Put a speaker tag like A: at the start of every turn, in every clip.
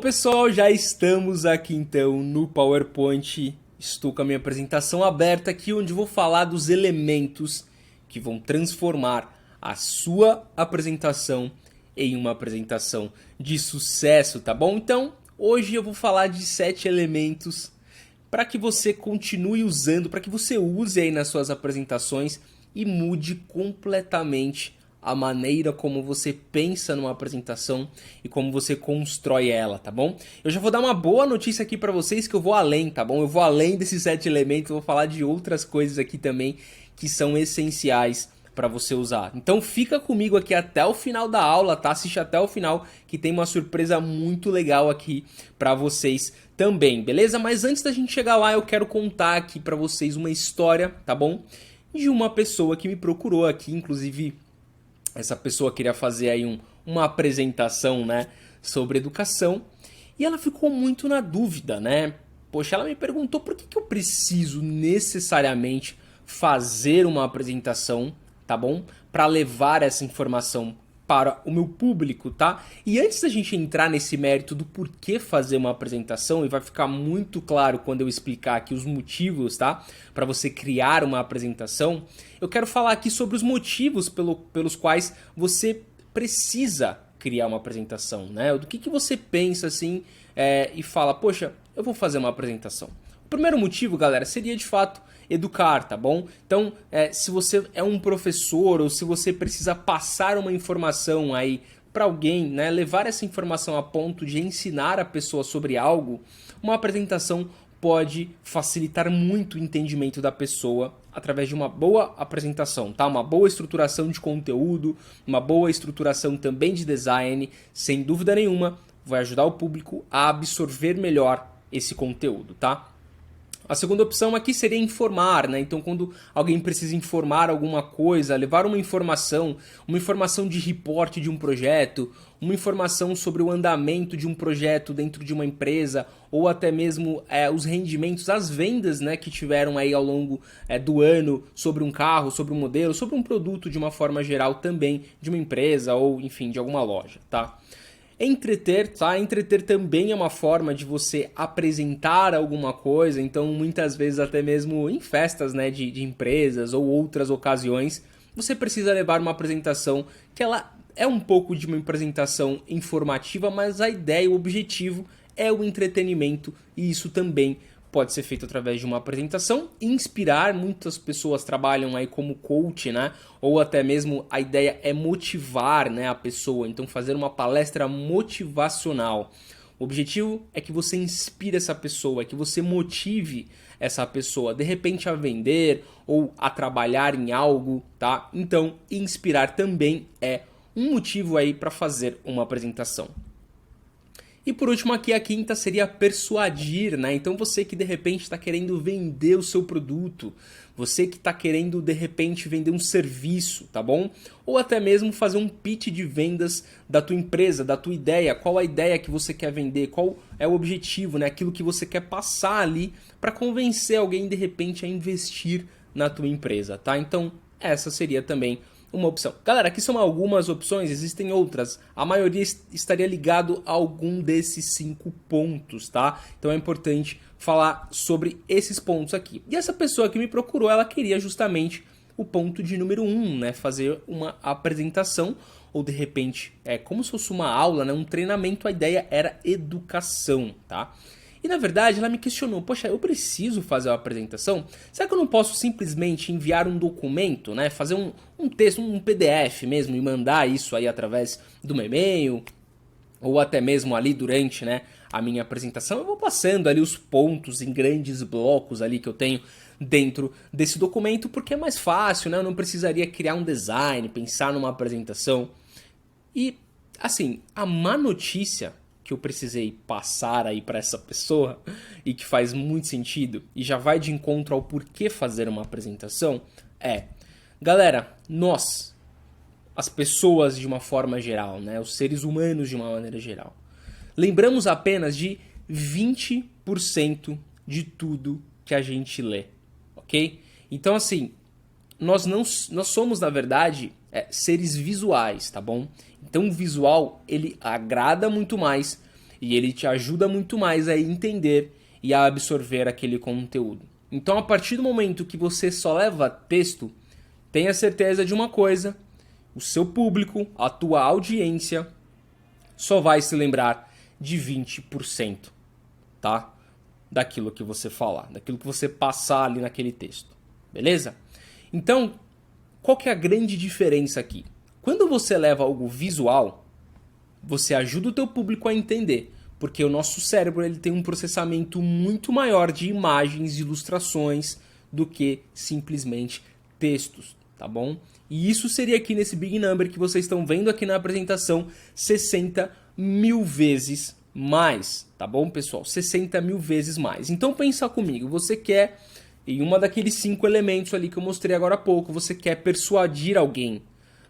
A: Pessoal, já estamos aqui então no PowerPoint. Estou com a minha apresentação aberta aqui, onde vou falar dos elementos que vão transformar a sua apresentação em uma apresentação de sucesso, tá bom? Então, hoje eu vou falar de 7 elementos para que você continue usando, para que você use aí nas suas apresentações e mude completamente a maneira como você pensa numa apresentação e como você constrói ela, tá bom? Eu já vou dar uma boa notícia aqui pra vocês que eu vou além, tá bom? Eu vou além desses 7 elementos, eu vou falar de outras coisas aqui também que são essenciais para você usar. Então fica comigo aqui até o final da aula, tá? Assiste até o final que tem uma surpresa muito legal aqui para vocês também, beleza? Mas antes da gente chegar lá, eu quero contar aqui para vocês uma história, tá bom? De uma pessoa que me procurou aqui, inclusive essa pessoa queria fazer aí uma apresentação, né, sobre educação, e ela ficou muito na dúvida, né? Poxa, ela me perguntou por que eu preciso necessariamente fazer uma apresentação, tá bom? Para levar essa informação para o meu público, tá? E antes da gente entrar nesse mérito do porquê fazer uma apresentação, e vai ficar muito claro quando eu explicar aqui os motivos, tá? Para você criar uma apresentação, eu quero falar aqui sobre os motivos pelos quais você precisa criar uma apresentação, né? Do que você pensa assim e fala, poxa, eu vou fazer uma apresentação. O primeiro motivo, galera, seria de fato educar, tá bom? Então, se você é um professor ou se você precisa passar uma informação aí para alguém, né, levar essa informação a ponto de ensinar a pessoa sobre algo, uma apresentação pode facilitar muito o entendimento da pessoa através de uma boa apresentação, tá? Uma boa estruturação de conteúdo, uma boa estruturação também de design, sem dúvida nenhuma, vai ajudar o público a absorver melhor esse conteúdo, tá? A segunda opção aqui seria informar, né? Então, quando alguém precisa informar alguma coisa, levar uma informação de reporte de um projeto, uma informação sobre o andamento de um projeto dentro de uma empresa, ou até mesmo os rendimentos, as vendas, né, que tiveram aí ao longo do ano sobre um carro, sobre um modelo, sobre um produto de uma forma geral também de uma empresa ou, enfim, de alguma loja, tá? Entreter, tá? Entreter também é uma forma de você apresentar alguma coisa, então muitas vezes até mesmo em festas, né, de empresas ou outras ocasiões, você precisa levar uma apresentação que ela é um pouco de uma apresentação informativa, mas a ideia, o objetivo é o entretenimento e isso também pode ser feito através de uma apresentação, inspirar, muitas pessoas trabalham aí como coach, né? Ou até mesmo a ideia é motivar, né, a pessoa, então fazer uma palestra motivacional. O objetivo é que você inspire essa pessoa, é que você motive essa pessoa, de repente a vender ou a trabalhar em algo, tá? Então, inspirar também é um motivo aí para fazer uma apresentação. E por último aqui a quinta seria persuadir, né? Então você que de repente está querendo vender o seu produto, você que está querendo de repente vender um serviço, tá bom? Ou até mesmo fazer um pitch de vendas da tua empresa, da tua ideia, qual a ideia que você quer vender, qual é o objetivo, né? Aquilo que você quer passar ali para convencer alguém de repente a investir na tua empresa, tá? Então essa seria também uma opção. Galera, aqui são algumas opções, existem outras. A maioria estaria ligado a algum desses 5 pontos, tá? Então é importante falar sobre esses pontos aqui. E essa pessoa que me procurou, ela queria justamente o ponto de número 1, né? Fazer uma apresentação ou de repente, como se fosse uma aula, né? Um treinamento, a ideia era educação, tá? E na verdade ela me questionou, poxa, eu preciso fazer uma apresentação? Será que eu não posso simplesmente enviar um documento, né? Fazer um texto, um PDF mesmo e mandar isso aí através do meu e-mail? Ou até mesmo ali durante, né, a minha apresentação eu vou passando ali os pontos em grandes blocos ali que eu tenho dentro desse documento porque é mais fácil, né? Eu não precisaria criar um design, pensar numa apresentação. E assim, a má notícia que eu precisei passar aí para essa pessoa e que faz muito sentido e já vai de encontro ao porquê fazer uma apresentação galera, nós, as pessoas de uma forma geral, né, os seres humanos de uma maneira geral, lembramos apenas de 20% de tudo que a gente lê, ok? Então assim, nós somos na verdade seres visuais, tá bom? Então o visual ele agrada muito mais e ele te ajuda muito mais a entender e a absorver aquele conteúdo. Então, a partir do momento que você só leva texto, tenha certeza de uma coisa: o seu público, a tua audiência, só vai se lembrar de 20%, tá? Daquilo que você falar, daquilo que você passar ali naquele texto, beleza? Então, qual que é a grande diferença aqui? Quando você leva algo visual, você ajuda o teu público a entender, porque o nosso cérebro ele tem um processamento muito maior de imagens e ilustrações do que simplesmente textos, tá bom? E isso seria aqui nesse Big Number que vocês estão vendo aqui na apresentação 60 mil vezes mais, tá bom, pessoal? 60 mil vezes mais. Então pensa comigo, você quer, em uma daqueles 5 elementos ali que eu mostrei agora há pouco, você quer persuadir alguém.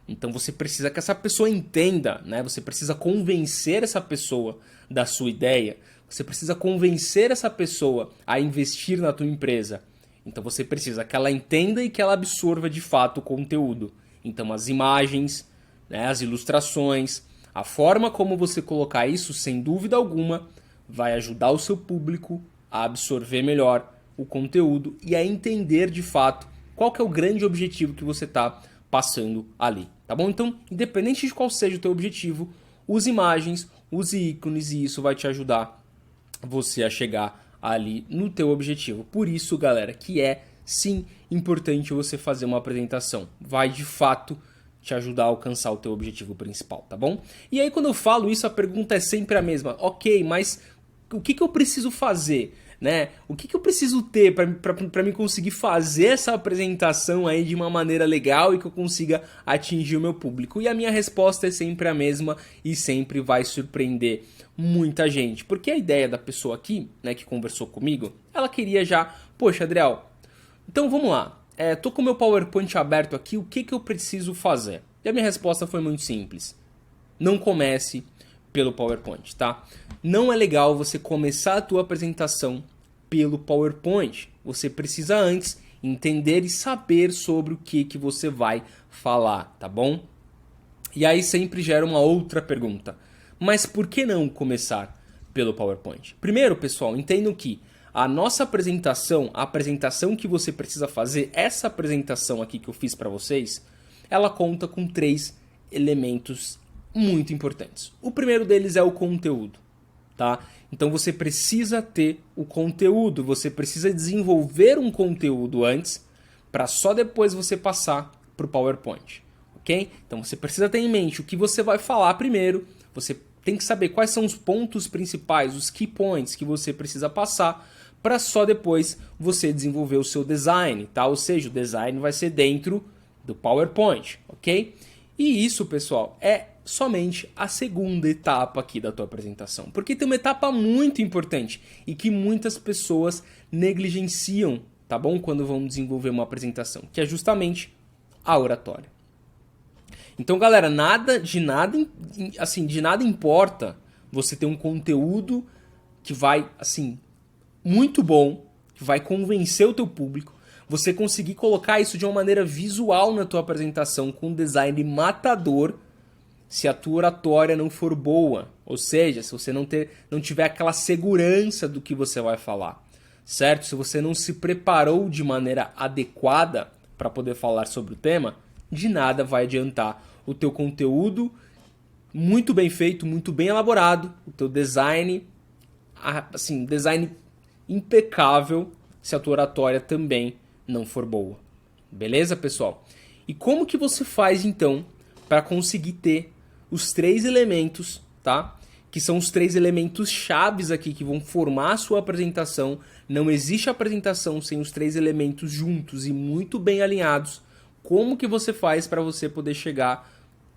A: Então você precisa que essa pessoa entenda, né? Você precisa convencer essa pessoa da sua ideia. Você precisa convencer essa pessoa a investir na tua empresa. Então você precisa que ela entenda e que ela absorva de fato o conteúdo. Então as imagens, né, as ilustrações, a forma como você colocar isso, sem dúvida alguma, vai ajudar o seu público a absorver melhor o conteúdo e a entender de fato qual que é o grande objetivo que você está passando ali, tá bom? Então, independente de qual seja o teu objetivo, use imagens, use ícones e isso vai te ajudar você a chegar ali no teu objetivo. Por isso, galera, que é sim importante você fazer uma apresentação. Vai de fato te ajudar a alcançar o teu objetivo principal, tá bom? E aí quando eu falo isso, a pergunta é sempre a mesma. Ok, mas o que eu preciso fazer? Né? O que eu preciso ter para me conseguir fazer essa apresentação aí de uma maneira legal e que eu consiga atingir o meu público? E a minha resposta é sempre a mesma e sempre vai surpreender muita gente. Porque a ideia da pessoa aqui, né, que conversou comigo, ela queria já, poxa, Adriel, então vamos lá, tô com o meu PowerPoint aberto aqui, o que eu preciso fazer? E a minha resposta foi muito simples. Não comece pelo PowerPoint, tá? Não é legal você começar a tua apresentação pelo PowerPoint. Você precisa antes entender e saber sobre o que você vai falar, tá bom? E aí sempre gera uma outra pergunta. Mas por que não começar pelo PowerPoint? Primeiro, pessoal, entendam que a nossa apresentação, a apresentação que você precisa fazer, essa apresentação aqui que eu fiz para vocês, ela conta com 3 elementos muito importantes. O primeiro deles é o conteúdo, tá? Então você precisa ter o conteúdo, você precisa desenvolver um conteúdo antes para só depois você passar para o PowerPoint, ok? Então você precisa ter em mente o que você vai falar primeiro, você tem que saber quais são os pontos principais, os key points que você precisa passar para só depois você desenvolver o seu design, tá? Ou seja, o design vai ser dentro do PowerPoint, ok? E isso, pessoal, é somente a segunda etapa aqui da tua apresentação, porque tem uma etapa muito importante e que muitas pessoas negligenciam, tá bom? Quando vão desenvolver uma apresentação, que é justamente a oratória. Então, galera, de nada importa você ter um conteúdo que vai, assim, muito bom, que vai convencer o teu público, você conseguir colocar isso de uma maneira visual na tua apresentação com um design matador, se a tua oratória não for boa, ou seja, se você não tiver aquela segurança do que você vai falar, certo? Se você não se preparou de maneira adequada para poder falar sobre o tema, de nada vai adiantar o teu conteúdo muito bem feito, muito bem elaborado, o teu design, assim, design impecável, se a tua oratória também não for boa. Beleza, pessoal? E como que você faz, então, para conseguir ter os 3 elementos, tá? Que são os 3 elementos chaves aqui que vão formar a sua apresentação. Não existe apresentação sem os 3 elementos juntos e muito bem alinhados. Como que você faz para você poder chegar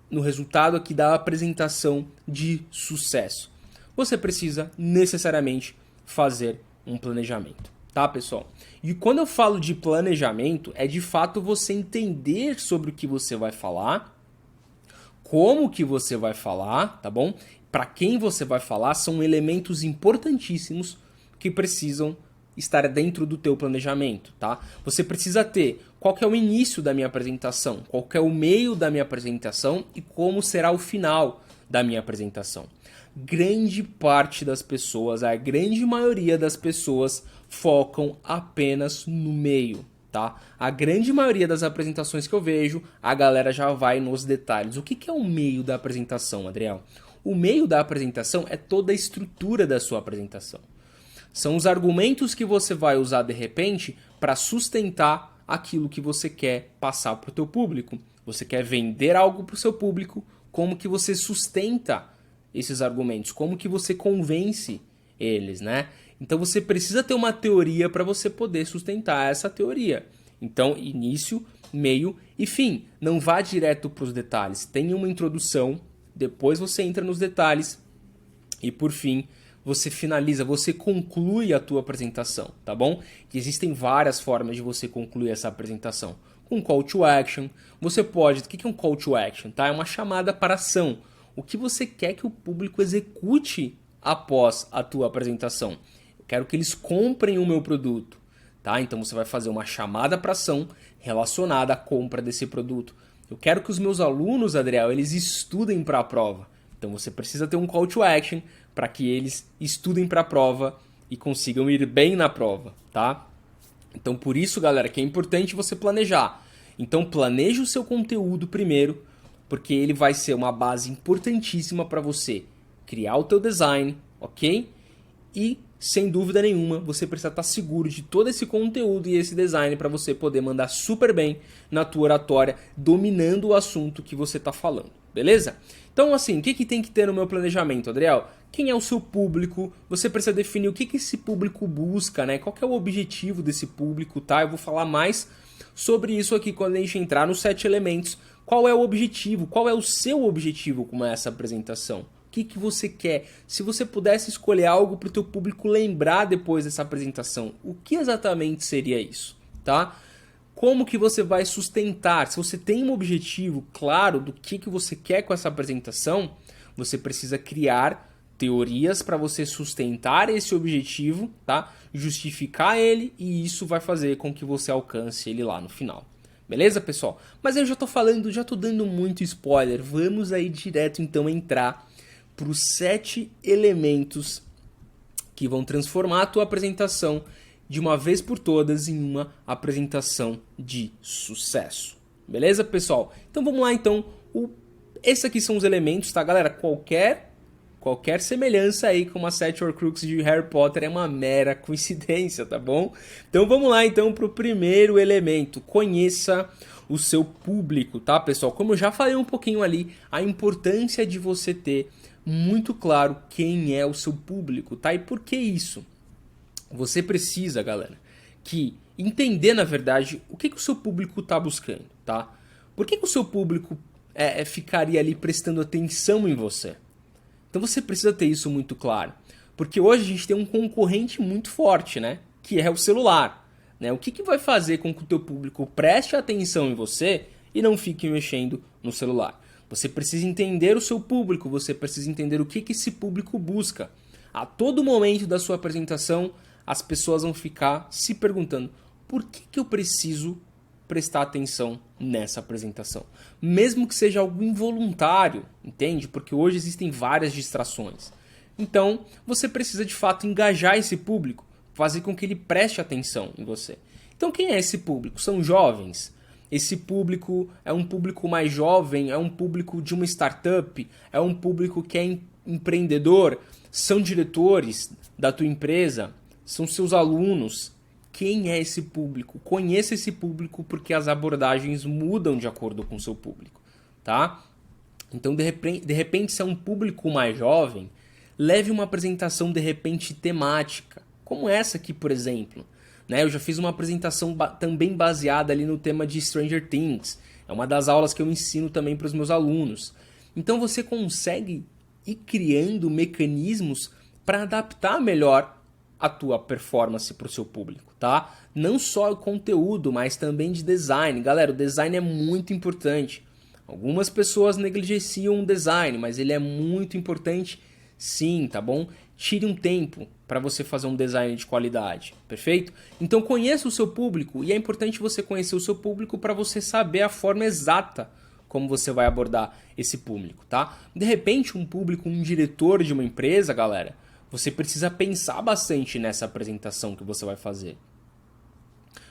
A: no resultado aqui da apresentação de sucesso? Você precisa necessariamente fazer um planejamento, tá, pessoal? E quando eu falo de planejamento, é de fato você entender sobre o que você vai falar, como que você vai falar, tá bom? Para quem você vai falar, são elementos importantíssimos que precisam estar dentro do teu planejamento, tá? Você precisa ter qual que é o início da minha apresentação, qual que é o meio da minha apresentação e como será o final da minha apresentação. grande parte das pessoas, a grande maioria das pessoas focam apenas no meio, tá? A grande maioria das apresentações que eu vejo, a galera já vai nos detalhes. O que é o meio da apresentação, Adriel? O meio da apresentação é toda a estrutura da sua apresentação. São os argumentos que você vai usar de repente para sustentar aquilo que você quer passar para o teu público. Você quer vender algo para o seu público, como que você sustenta esses argumentos, como que você convence eles, né? Então você precisa ter uma teoria para você poder sustentar essa teoria. Então, início, meio e fim. Não vá direto para os detalhes. Tenha uma introdução, depois você entra nos detalhes e por fim você finaliza, você conclui a tua apresentação, tá bom? Que existem várias formas de você concluir essa apresentação. Com call to action, você pode... O que é um call to action? Tá? É uma chamada para ação. O que você quer que o público execute após a tua apresentação? Eu quero que eles comprem o meu produto, tá? Então você vai fazer uma chamada para ação relacionada à compra desse produto. Eu quero que os meus alunos, Adriel, eles estudem para a prova. Então você precisa ter um call to action para que eles estudem para a prova e consigam ir bem na prova, tá? Então por isso, galera, que é importante você planejar. Então planeje o seu conteúdo primeiro, porque ele vai ser uma base importantíssima para você criar o teu design, ok? E, sem dúvida nenhuma, você precisa estar seguro de todo esse conteúdo e esse design para você poder mandar super bem na tua oratória, dominando o assunto que você está falando, beleza? Então, assim, o que tem que ter no meu planejamento, Adriel? Quem é o seu público? Você precisa definir o que esse público busca, né? Qual que é o objetivo desse público, tá? Eu vou falar mais sobre isso aqui quando a gente entrar nos 7 elementos. Qual é o objetivo? Qual é o seu objetivo com essa apresentação? O que você quer? Se você pudesse escolher algo para o teu público lembrar depois dessa apresentação, o que exatamente seria isso, tá? Como que você vai sustentar? Se você tem um objetivo claro do que você quer com essa apresentação, você precisa criar teorias para você sustentar esse objetivo, tá? Justificar ele e isso vai fazer com que você alcance ele lá no final. Beleza, pessoal? Mas eu já tô falando, já tô dando muito spoiler. Vamos aí direto então entrar para os 7 elementos que vão transformar a tua apresentação de uma vez por todas em uma apresentação de sucesso. Beleza, pessoal? Então vamos lá então. Esses aqui são os elementos, tá, galera? Qualquer semelhança aí com uma 7 Horcruxes de Harry Potter é uma mera coincidência, tá bom? Então vamos lá então para o primeiro elemento. Conheça o seu público, tá, pessoal? Como eu já falei um pouquinho ali, a importância de você ter muito claro quem é o seu público, tá? E por que isso? Você precisa, galera, entender, na verdade, o que o seu público está buscando, tá? Por que o seu público ficaria ali prestando atenção em você? Então você precisa ter isso muito claro. Porque hoje a gente tem um concorrente muito forte, né? Que é o celular. Né? O que vai fazer com que o teu público preste atenção em você e não fique mexendo no celular? Você precisa entender o seu público, você precisa entender o que esse público busca. A todo momento da sua apresentação, as pessoas vão ficar se perguntando por que eu preciso prestar atenção nessa apresentação. Mesmo que seja algo involuntário, entende? Porque hoje existem várias distrações. Então, você precisa de fato engajar esse público, fazer com que ele preste atenção em você. Então, quem é esse público? São jovens? Esse público é um público mais jovem? É um público de uma startup? É um público que é empreendedor? São diretores da tua empresa? São seus alunos? Quem é esse público? Conheça esse público porque as abordagens mudam de acordo com o seu público, tá? Então, de repente, se é um público mais jovem, leve uma apresentação, de repente, temática, como essa aqui, por exemplo. Né? Eu já fiz uma apresentação também baseada ali no tema de Stranger Things. É uma das aulas que eu ensino também para os meus alunos. Então, você consegue ir criando mecanismos para adaptar melhor a tua performance para o seu público, tá? Não só o conteúdo, mas também de design. Galera, o design é muito importante. Algumas pessoas negligenciam o design, mas ele é muito importante sim, tá bom? Tire um tempo para você fazer um design de qualidade, perfeito? Então conheça o seu público e é importante você conhecer o seu público para você saber a forma exata como você vai abordar esse público, tá? De repente, um público, um diretor de uma empresa, galera, você precisa pensar bastante nessa apresentação que você vai fazer.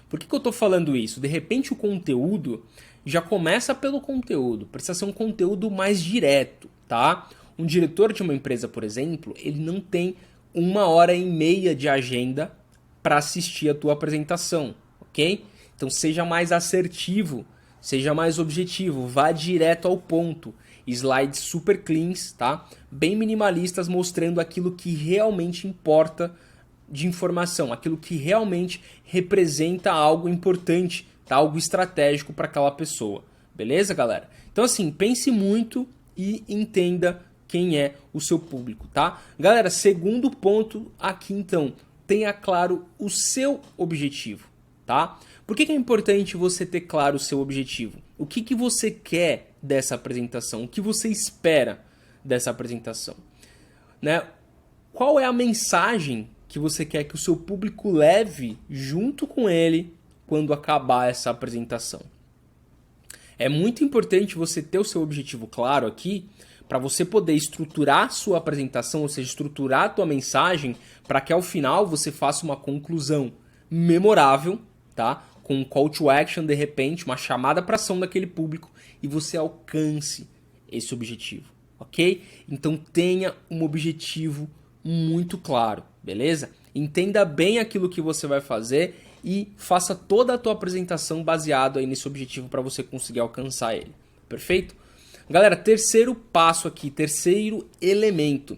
A: Por que eu estou falando isso? De repente, o conteúdo já começa pelo conteúdo, precisa ser um conteúdo mais direto, tá? Um diretor de uma empresa, por exemplo, ele não tem 1h30 de agenda para assistir a tua apresentação, ok? Então seja mais assertivo, seja mais objetivo, vá direto ao ponto. Slides super cleans, tá? Bem minimalistas, mostrando aquilo que realmente importa de informação, aquilo que realmente representa algo importante, tá? Algo estratégico para aquela pessoa. Beleza, galera? Então assim, pense muito e entenda quem é o seu público, tá? Galera, segundo ponto aqui então, tenha claro o seu objetivo, tá? Por que é importante você ter claro o seu objetivo? O que você quer dessa apresentação? O que você espera dessa apresentação? Né? Qual é a mensagem que você quer que o seu público leve junto com ele quando acabar essa apresentação? É muito importante você ter o seu objetivo claro aqui para você poder estruturar sua apresentação, ou seja, estruturar a tua mensagem para que ao final você faça uma conclusão memorável, tá? Com um call to action, de repente, uma chamada para ação daquele público e você alcance esse objetivo, ok? Então tenha um objetivo muito claro, beleza? Entenda bem aquilo que você vai fazer e faça toda a tua apresentação baseado aí nesse objetivo para você conseguir alcançar ele, perfeito? Galera, terceiro passo aqui, terceiro elemento.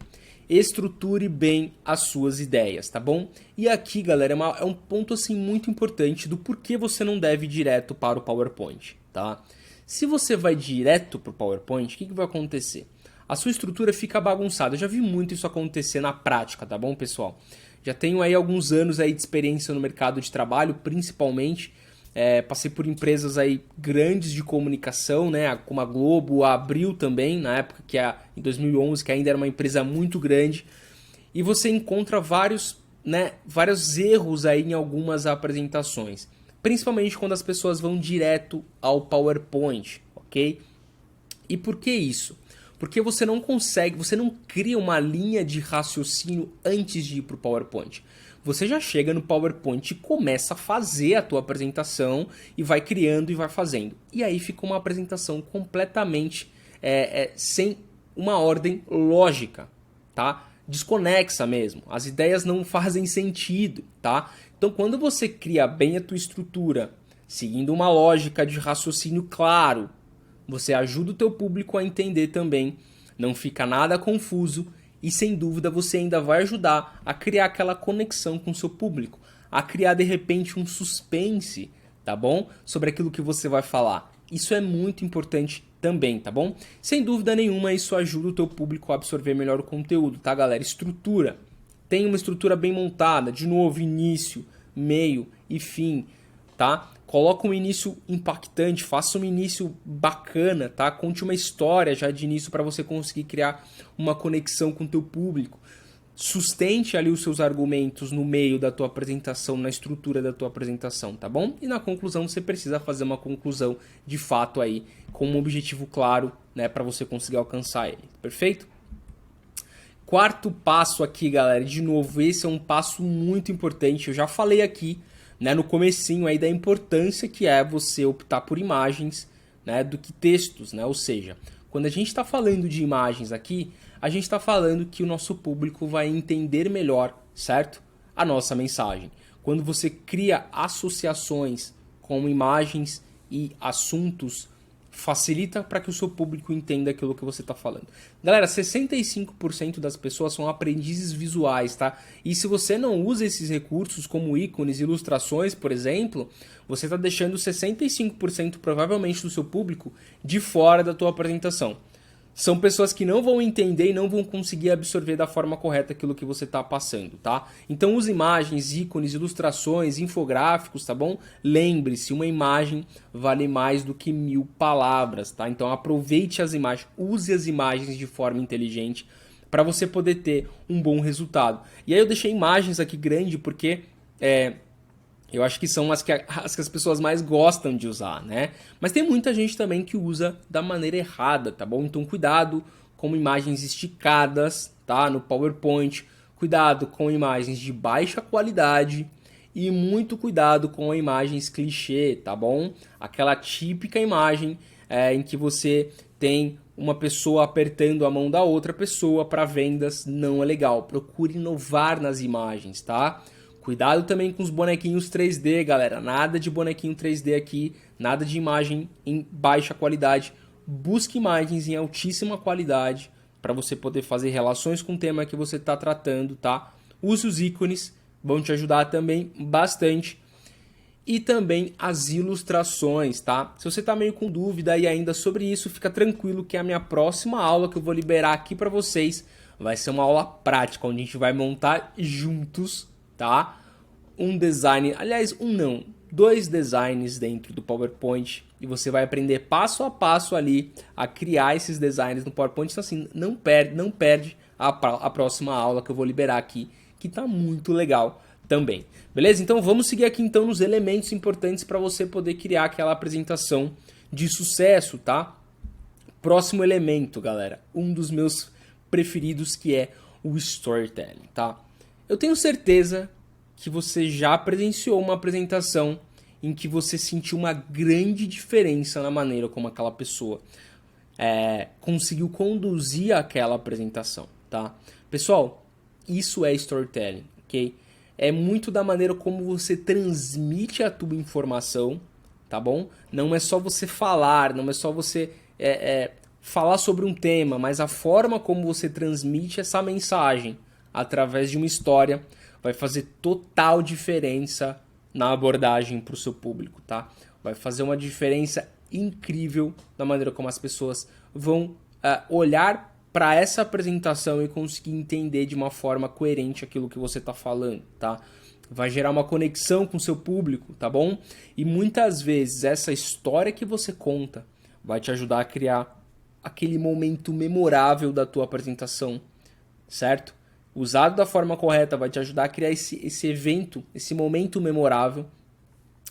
A: Estruture bem as suas ideias, tá bom? E aqui, galera, é um ponto assim muito importante do porquê você não deve ir direto para o PowerPoint, tá? Se você vai direto para o PowerPoint, o que vai acontecer? A sua estrutura fica bagunçada. Eu já vi muito isso acontecer na prática, tá bom, pessoal? Já tenho aí alguns anos aí de experiência no mercado de trabalho, principalmente. Passei por empresas aí grandes de comunicação, né, como a Globo, a Abril também, na época em 2011, que ainda era uma empresa muito grande. E você encontra vários erros aí em algumas apresentações, principalmente quando as pessoas vão direto ao PowerPoint, ok? E por que isso? Porque você não cria uma linha de raciocínio antes de ir para o PowerPoint. Você já chega no PowerPoint e começa a fazer a tua apresentação e vai criando e vai fazendo. E aí fica uma apresentação completamente sem uma ordem lógica, tá? Desconexa mesmo. As ideias não fazem sentido, tá? Então quando você cria bem a tua estrutura, seguindo uma lógica de raciocínio claro, você ajuda o teu público a entender também, não fica nada confuso. E sem dúvida você ainda vai ajudar a criar aquela conexão com o seu público, a criar de repente um suspense, tá bom? Sobre aquilo que você vai falar. Isso é muito importante também, tá bom? Sem dúvida nenhuma isso ajuda o teu público a absorver melhor o conteúdo, tá, galera? Estrutura. Tem uma estrutura bem montada, de novo, início, meio e fim, tá? Coloca um início impactante, faça um início bacana, tá? Conte uma história já de início para você conseguir criar uma conexão com o teu público. Sustente ali os seus argumentos no meio da tua apresentação, na estrutura da tua apresentação, tá bom? E na conclusão você precisa fazer uma conclusão de fato aí, com um objetivo claro, né, para você conseguir alcançar ele, perfeito? Quarto passo aqui, galera, de novo, esse é um passo muito importante, eu já falei aqui, né, no comecinho aí da importância que é você optar por imagens, né, do que textos, né? Ou seja, quando a gente está falando de imagens aqui, a gente está falando que o nosso público vai entender melhor, certo? A nossa mensagem. Quando você cria associações com imagens e assuntos, facilita para que o seu público entenda aquilo que você está falando. Galera, 65% das pessoas são aprendizes visuais, tá? E se você não usa esses recursos como ícones, ilustrações, por exemplo, você está deixando 65% provavelmente do seu público de fora da tua apresentação. São pessoas que não vão entender e não vão conseguir absorver da forma correta aquilo que você está passando, tá? Então use imagens, ícones, ilustrações, infográficos, tá bom? Lembre-se, uma imagem vale mais do que 1000 palavras, tá? Então aproveite as imagens, use as imagens de forma inteligente para você poder ter um bom resultado. E aí eu deixei imagens aqui grande porque Eu acho que são as que as pessoas mais gostam de usar, né? Mas tem muita gente também que usa da maneira errada, tá bom? Então cuidado com imagens esticadas, tá? No PowerPoint. Cuidado com imagens de baixa qualidade e muito cuidado com imagens clichê, tá bom? Aquela típica imagem em que você tem uma pessoa apertando a mão da outra pessoa para vendas, não é legal. Procure inovar nas imagens, tá? Cuidado também com os bonequinhos 3D, galera. Nada de bonequinho 3D aqui, nada de imagem em baixa qualidade. Busque imagens em altíssima qualidade para você poder fazer relações com o tema que você está tratando, tá? Use os ícones, vão te ajudar também bastante. E também as ilustrações, tá? Se você tá meio com dúvida aí ainda sobre isso, fica tranquilo que a minha próxima aula que eu vou liberar aqui para vocês vai ser uma aula prática, onde a gente vai montar juntos, tá? Um design, aliás, dois designs dentro do PowerPoint e você vai aprender passo a passo ali a criar esses designs no PowerPoint. Então assim, não perde a próxima aula que eu vou liberar aqui, que tá muito legal também. Beleza? Então vamos seguir aqui então nos elementos importantes para você poder criar aquela apresentação de sucesso, tá? Próximo elemento, galera, um dos meus preferidos, que é o storytelling, tá? Eu tenho certeza que você já presenciou uma apresentação em que você sentiu uma grande diferença na maneira como aquela pessoa conseguiu conduzir aquela apresentação, tá? Pessoal, isso é storytelling, ok? É muito da maneira como você transmite a tua informação, tá bom? Não é só você falar, não é só você falar sobre um tema, mas a forma como você transmite essa mensagem através de uma história vai fazer total diferença na abordagem para o seu público, tá? Vai fazer uma diferença incrível na maneira como as pessoas vão olhar para essa apresentação e conseguir entender de uma forma coerente aquilo que você está falando, tá? Vai gerar uma conexão com o seu público, tá bom? E muitas vezes essa história que você conta vai te ajudar a criar aquele momento memorável da tua apresentação, certo? Usado da forma correta vai te ajudar a criar esse evento, esse momento memorável.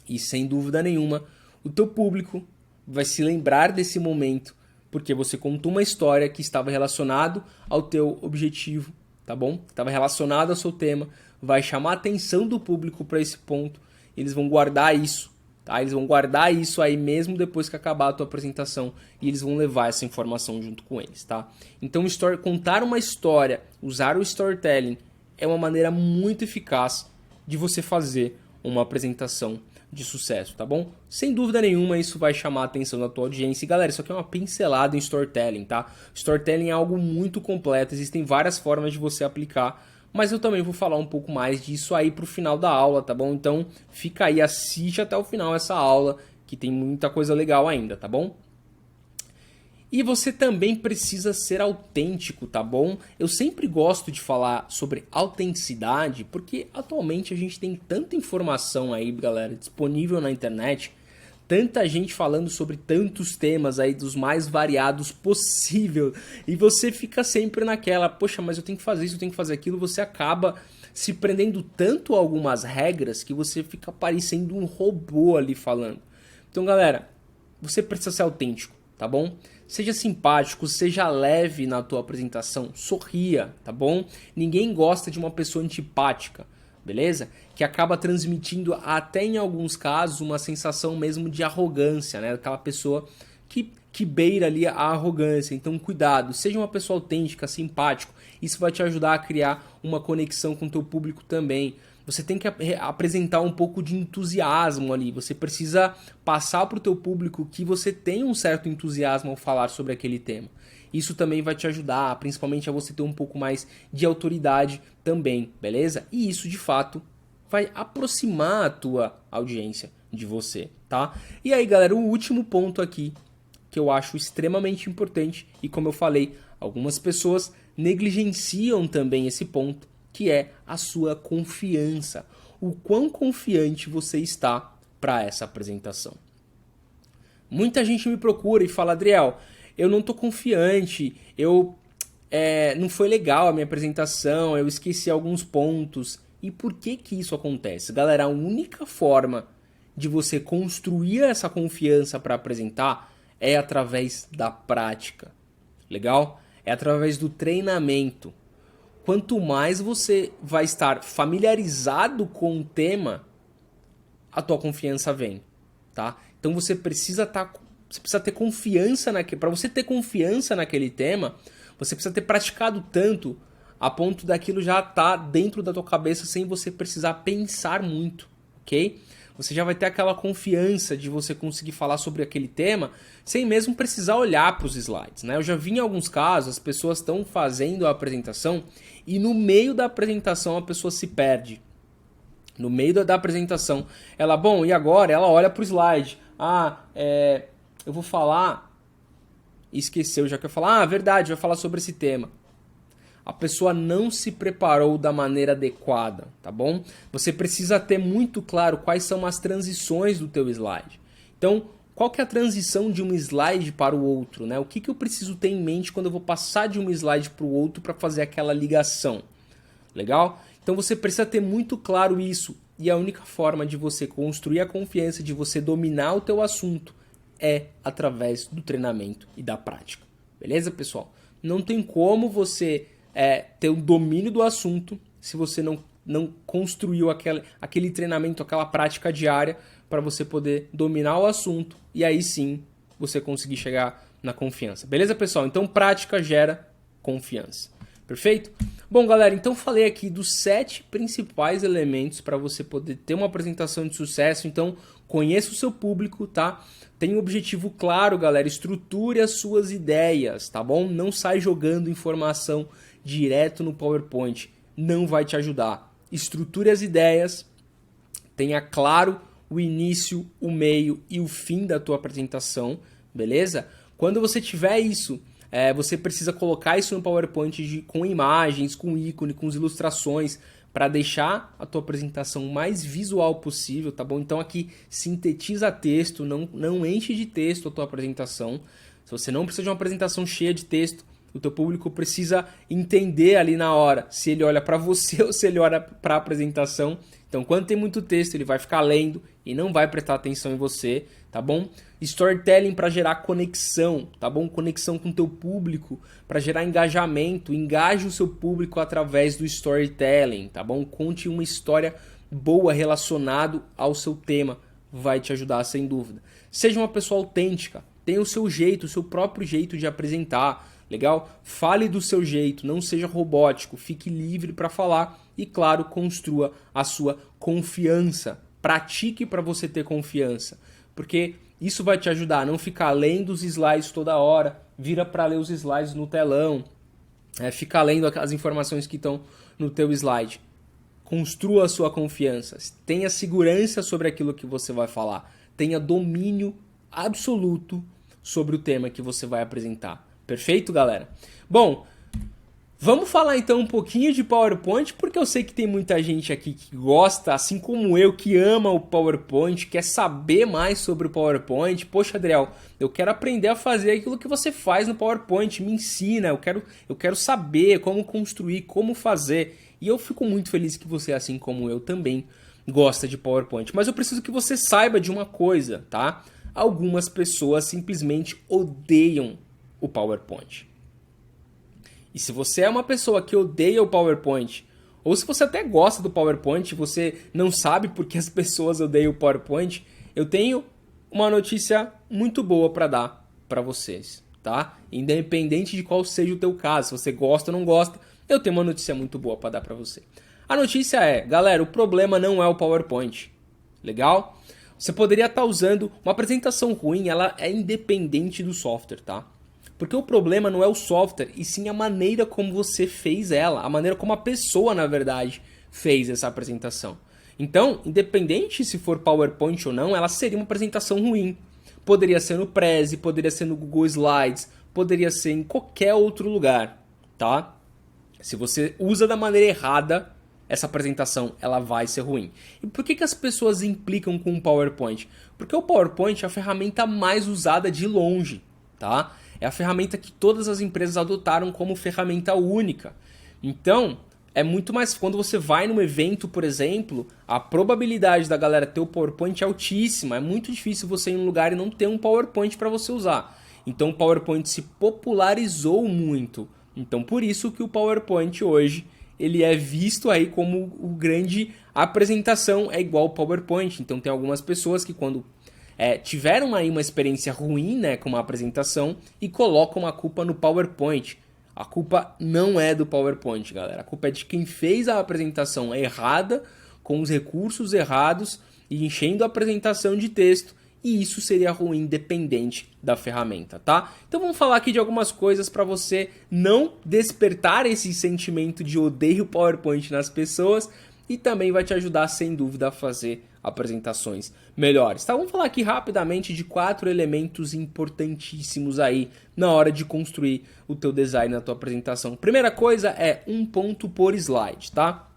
A: E sem dúvida nenhuma, o teu público vai se lembrar desse momento porque você contou uma história que estava relacionado ao teu objetivo, tá bom? Estava relacionado ao seu tema, vai chamar a atenção do público para esse ponto, eles vão guardar isso, tá? Eles vão guardar isso aí mesmo depois que acabar a tua apresentação e eles vão levar essa informação junto com eles, tá? Então, contar uma história, usar o storytelling é uma maneira muito eficaz de você fazer uma apresentação de sucesso, tá bom? Sem dúvida nenhuma, isso vai chamar a atenção da tua audiência. E galera, isso aqui é uma pincelada em storytelling, tá? Storytelling é algo muito completo, existem várias formas de você aplicar, mas eu também vou falar um pouco mais disso aí pro final da aula, tá bom? Então fica aí, assiste até o final essa aula, que tem muita coisa legal ainda, tá bom? E você também precisa ser autêntico, tá bom? Eu sempre gosto de falar sobre autenticidade, porque atualmente a gente tem tanta informação aí, galera, disponível na internet, tanta gente falando sobre tantos temas aí, dos mais variados possível, e você fica sempre naquela, poxa, mas eu tenho que fazer isso, eu tenho que fazer aquilo, você acaba se prendendo tanto a algumas regras que você fica parecendo um robô ali falando. Então, galera, você precisa ser autêntico, tá bom? Seja simpático, seja leve na tua apresentação, sorria, tá bom? Ninguém gosta de uma pessoa antipática, beleza? Que acaba transmitindo até em alguns casos uma sensação mesmo de arrogância, né? Aquela pessoa que beira ali a arrogância. Então cuidado, seja uma pessoa autêntica, simpático. Isso vai te ajudar a criar uma conexão com o teu público também. Você tem que apresentar um pouco de entusiasmo ali. Você precisa passar para o teu público que você tem um certo entusiasmo ao falar sobre aquele tema. Isso também vai te ajudar, principalmente a você ter um pouco mais de autoridade também, beleza? E isso, de fato, vai aproximar a tua audiência de você, tá? E aí, galera, o último ponto aqui que eu acho extremamente importante e, como eu falei, algumas pessoas negligenciam também esse ponto, que é a sua confiança. O quão confiante você está para essa apresentação. Muita gente me procura e fala, Adriel, eu não estou confiante, não foi legal a minha apresentação, eu esqueci alguns pontos. E por que que isso acontece? Galera, a única forma de você construir essa confiança para apresentar é através da prática. Legal? É através do treinamento. Quanto mais você vai estar familiarizado com o tema, a tua confiança vem, tá? Então você precisa ter confiança naquele, para você ter confiança naquele tema, você precisa ter praticado tanto a ponto daquilo já estar dentro da tua cabeça sem você precisar pensar muito, ok? Você já vai ter aquela confiança de você conseguir falar sobre aquele tema sem mesmo precisar olhar para os slides, né? Eu já vi em alguns casos, as pessoas estão fazendo a apresentação e no meio da apresentação a pessoa se perde. No meio da apresentação, ela, bom, e agora? Ela olha para o slide. Eu vou falar... Esqueceu, já que eu falar, verdade, vai falar sobre esse tema. A pessoa não se preparou da maneira adequada, tá bom? Você precisa ter muito claro quais são as transições do teu slide. Então, qual que é a transição de um slide para o outro, né? O que eu preciso ter em mente quando eu vou passar de um slide para o outro para fazer aquela ligação? Legal? Então você precisa ter muito claro isso. E a única forma de você construir a confiança, de você dominar o teu assunto, é através do treinamento e da prática. Beleza, pessoal? Não tem como você ter o domínio do assunto se você não construiu aquele treinamento, aquela prática diária para você poder dominar o assunto e aí sim você conseguir chegar na confiança. Beleza, pessoal? Então prática gera confiança. Perfeito? Bom, galera, então falei aqui dos 7 principais elementos para você poder ter uma apresentação de sucesso. Então, conheça o seu público, tá? Tenha um objetivo claro, galera. Estruture as suas ideias, tá bom? Não sai jogando informação direto no PowerPoint. Não vai te ajudar. Estruture as ideias. Tenha claro o início, o meio e o fim da tua apresentação, beleza? Quando você tiver isso... você precisa colocar isso no PowerPoint com imagens, com ícone, com ilustrações, para deixar a tua apresentação mais visual possível, tá bom? Então aqui sintetiza texto, não enche de texto a tua apresentação. Se você não precisa de uma apresentação cheia de texto, o teu público precisa entender ali na hora se ele olha para você ou se ele olha para a apresentação. Então, quando tem muito texto, ele vai ficar lendo e não vai prestar atenção em você, tá bom? Storytelling para gerar conexão, tá bom? Conexão com o teu público, para gerar engajamento. Engaje o seu público através do storytelling, tá bom? Conte uma história boa relacionada ao seu tema, vai te ajudar sem dúvida. Seja uma pessoa autêntica, tenha o seu jeito, o seu próprio jeito de apresentar, legal? Fale do seu jeito, não seja robótico, fique livre para falar e, claro, construa a sua confiança. Pratique para você ter confiança, porque isso vai te ajudar a não ficar lendo os slides toda hora, vira para ler os slides no telão, ficar lendo as informações que estão no teu slide. Construa a sua confiança, tenha segurança sobre aquilo que você vai falar, tenha domínio absoluto sobre o tema que você vai apresentar. Perfeito, galera? Bom, vamos falar então um pouquinho de PowerPoint, porque eu sei que tem muita gente aqui que gosta, assim como eu, que ama o PowerPoint, quer saber mais sobre o PowerPoint. Poxa, Adriel, eu quero aprender a fazer aquilo que você faz no PowerPoint, me ensina, eu quero saber como construir, como fazer. E eu fico muito feliz que você, assim como eu, também gosta de PowerPoint. Mas eu preciso que você saiba de uma coisa, tá? Algumas pessoas simplesmente odeiam o PowerPoint. E se você é uma pessoa que odeia o PowerPoint, ou se você até gosta do PowerPoint, você não sabe por que as pessoas odeiam o PowerPoint, eu tenho uma notícia muito boa para dar para vocês, tá? Independente de qual seja o teu caso, se você gosta ou não gosta, eu tenho uma notícia muito boa para dar para você. A notícia é, galera, o problema não é o PowerPoint, legal? Você poderia estar usando uma apresentação ruim, ela é independente do software, tá? Porque o problema não é o software, e sim a maneira como você fez ela, a maneira como a pessoa, na verdade, fez essa apresentação. Então, independente se for PowerPoint ou não, ela seria uma apresentação ruim. Poderia ser no Prezi, poderia ser no Google Slides, poderia ser em qualquer outro lugar, tá? Se você usa da maneira errada, essa apresentação ela vai ser ruim. E por que as pessoas implicam com o PowerPoint? Porque o PowerPoint é a ferramenta mais usada de longe, tá? É a ferramenta que todas as empresas adotaram como ferramenta única. Então, é muito mais... Quando você vai num evento, por exemplo, a probabilidade da galera ter o PowerPoint é altíssima. É muito difícil você ir em um lugar e não ter um PowerPoint para você usar. Então o PowerPoint se popularizou muito. Então por isso que o PowerPoint hoje ele é visto aí como o grande apresentação é igual ao PowerPoint. Então tem algumas pessoas que quando tiveram aí uma experiência ruim, né, com uma apresentação e colocam a culpa no PowerPoint. A culpa não é do PowerPoint, galera. A culpa é de quem fez a apresentação errada, com os recursos errados e enchendo a apresentação de texto. E isso seria ruim independente da ferramenta, tá? Então vamos falar aqui de algumas coisas para você não despertar esse sentimento de odeio PowerPoint nas pessoas e também vai te ajudar, sem dúvida, a fazer apresentações melhores, tá? Vamos falar aqui rapidamente de 4 elementos importantíssimos aí na hora de construir o teu design na tua apresentação. Primeira coisa é um ponto por slide, tá?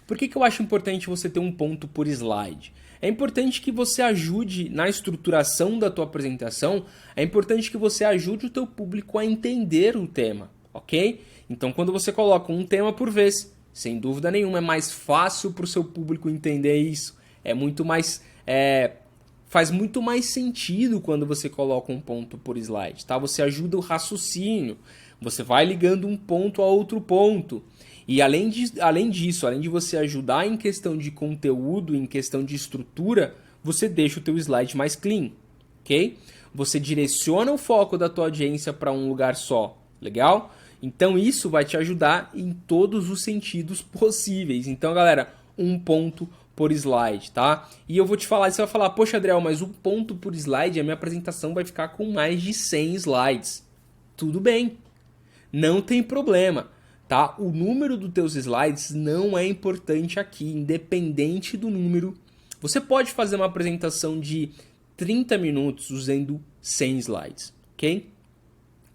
A: Por que eu acho importante você ter um ponto por slide? É importante que você ajude na estruturação da tua apresentação, é importante que você ajude o teu público a entender o tema, ok? Então quando você coloca um tema por vez, sem dúvida nenhuma é mais fácil para o seu público entender isso, é muito mais... faz muito mais sentido quando você coloca um ponto por slide, tá? Você ajuda o raciocínio, você vai ligando um ponto a outro ponto. E além disso, além de você ajudar em questão de conteúdo, em questão de estrutura, você deixa o teu slide mais clean, ok? Você direciona o foco da tua audiência para um lugar só, legal? Então isso vai te ajudar em todos os sentidos possíveis. Então, galera, um ponto por slide, tá? E eu vou te falar, você vai falar, poxa, Adriel, mas um ponto por slide, a minha apresentação vai ficar com mais de 100 slides. Tudo bem, não tem problema. Tá? O número dos teus slides não é importante aqui, independente do número. Você pode fazer uma apresentação de 30 minutos usando 100 slides, ok?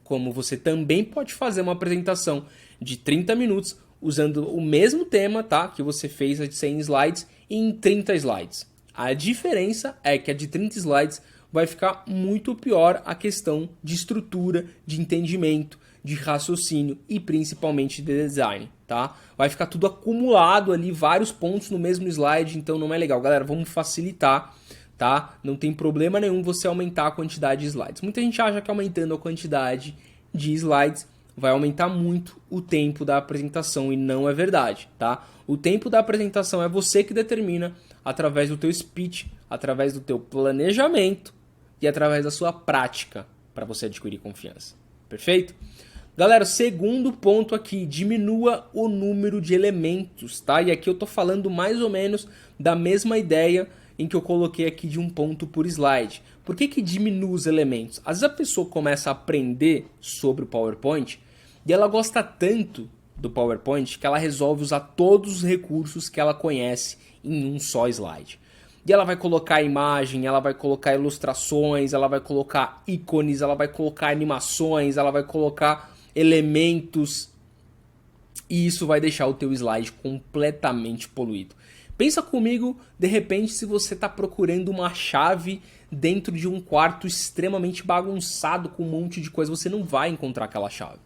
A: Como você também pode fazer uma apresentação de 30 minutos usando o mesmo tema, tá? Que você fez a de 100 slides em 30 slides. A diferença é que a de 30 slides vai ficar muito pior a questão de estrutura, de entendimento, de raciocínio e principalmente de design, tá? Vai ficar tudo acumulado ali, vários pontos no mesmo slide, então não é legal. Galera, vamos facilitar, tá? Não tem problema nenhum você aumentar a quantidade de slides. Muita gente acha que aumentando a quantidade de slides vai aumentar muito o tempo da apresentação e não é verdade, tá? O tempo da apresentação é você que determina através do teu speech, através do teu planejamento e através da sua prática para você adquirir confiança. Perfeito? Galera, segundo ponto aqui, diminua o número de elementos, tá? E aqui eu tô falando mais ou menos da mesma ideia em que eu coloquei aqui de um ponto por slide. Por que diminui os elementos? Às vezes a pessoa começa a aprender sobre o PowerPoint e ela gosta tanto do PowerPoint que ela resolve usar todos os recursos que ela conhece em um só slide. E ela vai colocar imagem, ela vai colocar ilustrações, ela vai colocar ícones, ela vai colocar animações, ela vai colocar elementos, e isso vai deixar o teu slide completamente poluído. Pensa comigo, de repente, se você está procurando uma chave dentro de um quarto extremamente bagunçado com um monte de coisa, você não vai encontrar aquela chave.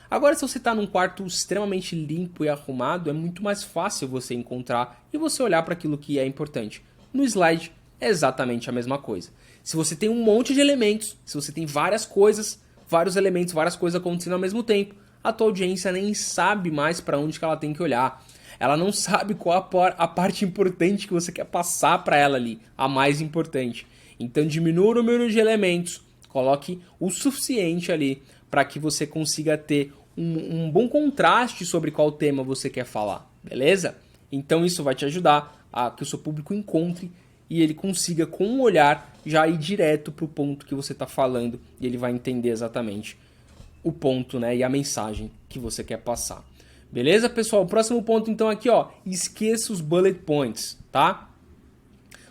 A: Agora, se você está num quarto extremamente limpo e arrumado, é muito mais fácil você encontrar e você olhar para aquilo que é importante. No slide é exatamente a mesma coisa. Se você tem um monte de elementos, se você tem várias coisas, vários elementos, várias coisas acontecendo ao mesmo tempo, a tua audiência nem sabe mais para onde que ela tem que olhar. Ela não sabe qual a parte importante que você quer passar para ela ali, a mais importante. Então diminua o número de elementos, coloque o suficiente ali para que você consiga ter um bom contraste sobre qual tema você quer falar, beleza? Então isso vai te ajudar a que o seu público encontre e ele consiga, com um olhar, já ir direto para o ponto que você está falando e ele vai entender exatamente o ponto, né, e a mensagem que você quer passar. Beleza, pessoal? O próximo ponto, então, aqui, ó, esqueça os bullet points, tá?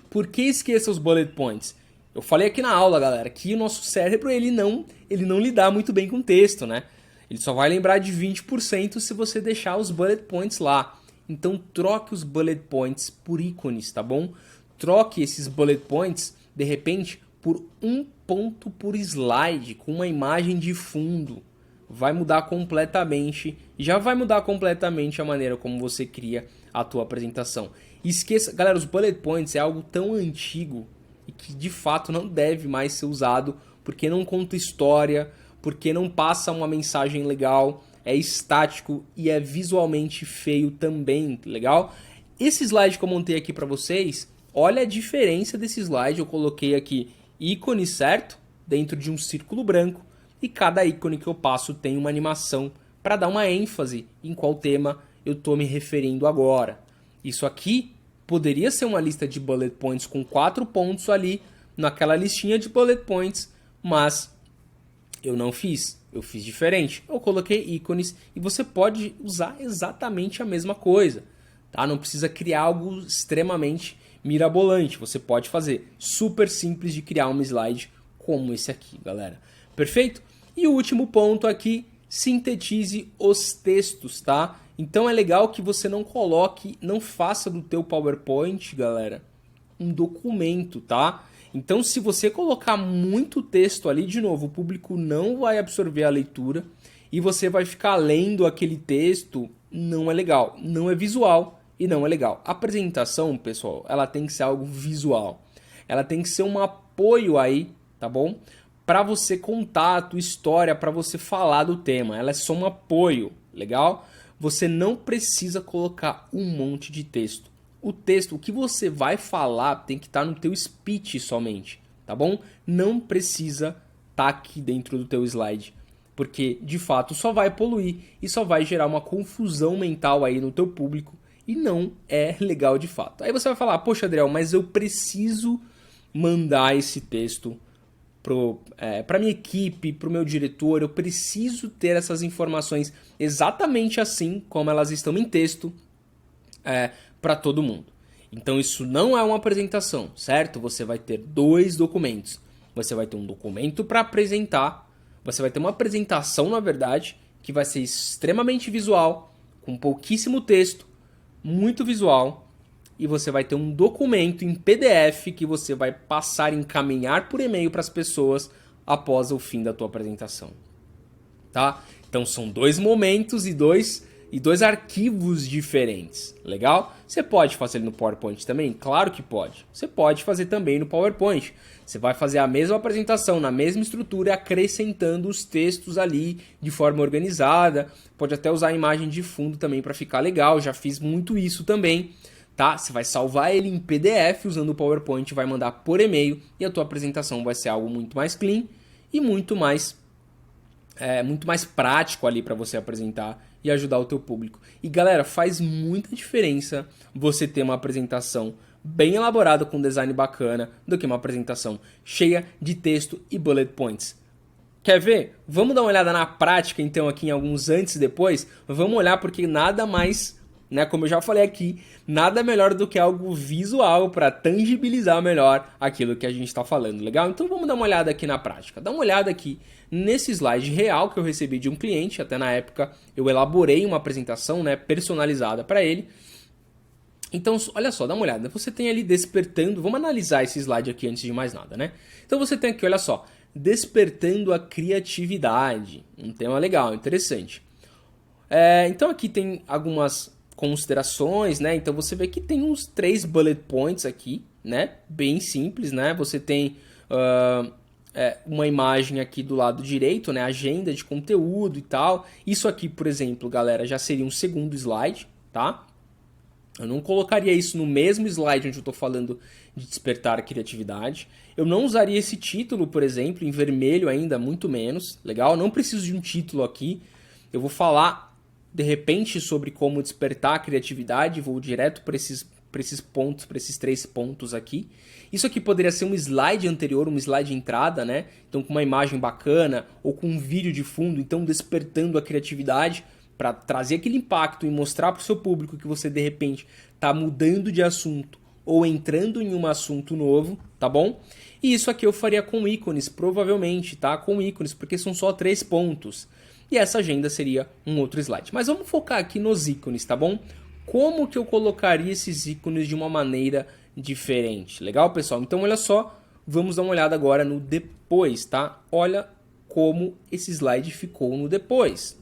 A: Por que esqueça os bullet points? Eu falei aqui na aula, galera, que o nosso cérebro, ele não lidar muito bem com texto, né? Ele só vai lembrar de 20% se você deixar os bullet points lá. Então, troque os bullet points por ícones, tá bom? Troque esses bullet points, de repente, por um ponto por slide, com uma imagem de fundo. vai mudar completamente, já vai mudar completamente a maneira como você cria a tua apresentação. Esqueça, galera, os bullet points é algo tão antigo e que de fato não deve mais ser usado porque não conta história, porque não passa uma mensagem legal, é estático e é visualmente feio também, legal? Esse slide que eu montei aqui para vocês, olha a diferença desse slide, eu coloquei aqui ícone, certo? Dentro de um círculo branco e cada ícone que eu passo tem uma animação para dar uma ênfase em qual tema eu estou me referindo agora. Isso aqui poderia ser uma lista de bullet points com 4 pontos ali naquela listinha de bullet points, mas eu não fiz, eu fiz diferente. Eu coloquei ícones e você pode usar exatamente a mesma coisa, tá? Não precisa criar algo extremamente mirabolante, você pode fazer super simples de criar um slide como esse aqui, galera. Perfeito? E o último ponto aqui, sintetize os textos, tá? Então é legal que você não coloque, não faça do teu PowerPoint, galera, um documento, tá? Então se você colocar muito texto ali, de novo, o público não vai absorver a leitura e você vai ficar lendo aquele texto, não é legal, não é visual e não é legal. A apresentação, pessoal, ela tem que ser algo visual, ela tem que ser um apoio aí, tá bom? Para você contar a tua história, para você falar do tema. Ela é só um apoio, legal? Você não precisa colocar um monte de texto. O texto, o que você vai falar tem que estar no teu speech somente, tá bom? Não precisa estar aqui dentro do teu slide, porque de fato só vai poluir e só vai gerar uma confusão mental aí no teu público e não é legal de fato. Aí você vai falar, poxa Adriel, mas eu preciso mandar esse texto para minha equipe, para o meu diretor, eu preciso ter essas informações exatamente assim como elas estão em texto para todo mundo. Então isso não é uma apresentação, certo? Você vai ter 2 documentos. Você vai ter um documento para apresentar, você vai ter uma apresentação, na verdade, que vai ser extremamente visual, com pouquíssimo texto, muito visual, e você vai ter um documento em PDF que você vai passar e encaminhar por e-mail para as pessoas após o fim da tua apresentação, tá? Então são 2 momentos e dois arquivos diferentes, legal? Você pode fazer no PowerPoint também? Claro que pode. Você pode fazer também no PowerPoint. Você vai fazer a mesma apresentação, na mesma estrutura, acrescentando os textos ali de forma organizada. Pode até usar a imagem de fundo também para ficar legal, já fiz muito isso também. Tá? Você vai salvar ele em PDF usando o PowerPoint, vai mandar por e-mail e a tua apresentação vai ser algo muito mais clean e muito mais prático ali para você apresentar e ajudar o teu público. E galera, faz muita diferença você ter uma apresentação bem elaborada com design bacana do que uma apresentação cheia de texto e bullet points. Quer ver? Vamos dar uma olhada na prática então aqui em alguns antes e depois? Vamos olhar porque nada mais, né, como eu já falei aqui, nada melhor do que algo visual para tangibilizar melhor aquilo que a gente está falando, legal? Então vamos dar uma olhada aqui na prática. Dá uma olhada aqui nesse slide real que eu recebi de um cliente, até na época eu elaborei uma apresentação, né, personalizada para ele. Então, olha só, dá uma olhada. Você tem ali despertando, vamos analisar esse slide aqui antes de mais nada, né? Então você tem aqui, olha só, despertando a criatividade, um tema legal, interessante. Então aqui tem algumas considerações, né? Então você vê que tem uns 3 bullet points aqui, né? Bem simples, né? Você tem uma imagem aqui do lado direito, né? Agenda de conteúdo e tal. Isso aqui, por exemplo, galera, já seria um segundo slide, tá? Eu não colocaria isso no mesmo slide onde eu estou falando de despertar a criatividade. Eu não usaria esse título, por exemplo, em vermelho ainda, muito menos. Legal? Não preciso de um título aqui. Eu vou falar, de repente, sobre como despertar a criatividade. Vou direto para esses pontos, para esses 3 pontos aqui. Isso aqui poderia ser um slide anterior, um slide de entrada, né? Então, com uma imagem bacana ou com um vídeo de fundo. Então, despertando a criatividade, para trazer aquele impacto e mostrar para o seu público que você de repente está mudando de assunto ou entrando em um assunto novo, tá bom? E isso aqui eu faria com ícones, provavelmente, tá? Com ícones, porque são só 3 pontos. E essa agenda seria um outro slide. Mas vamos focar aqui nos ícones, tá bom? Como que eu colocaria esses ícones de uma maneira diferente? Legal, pessoal? Então, olha só, vamos dar uma olhada agora no depois, tá? Olha como esse slide ficou no depois.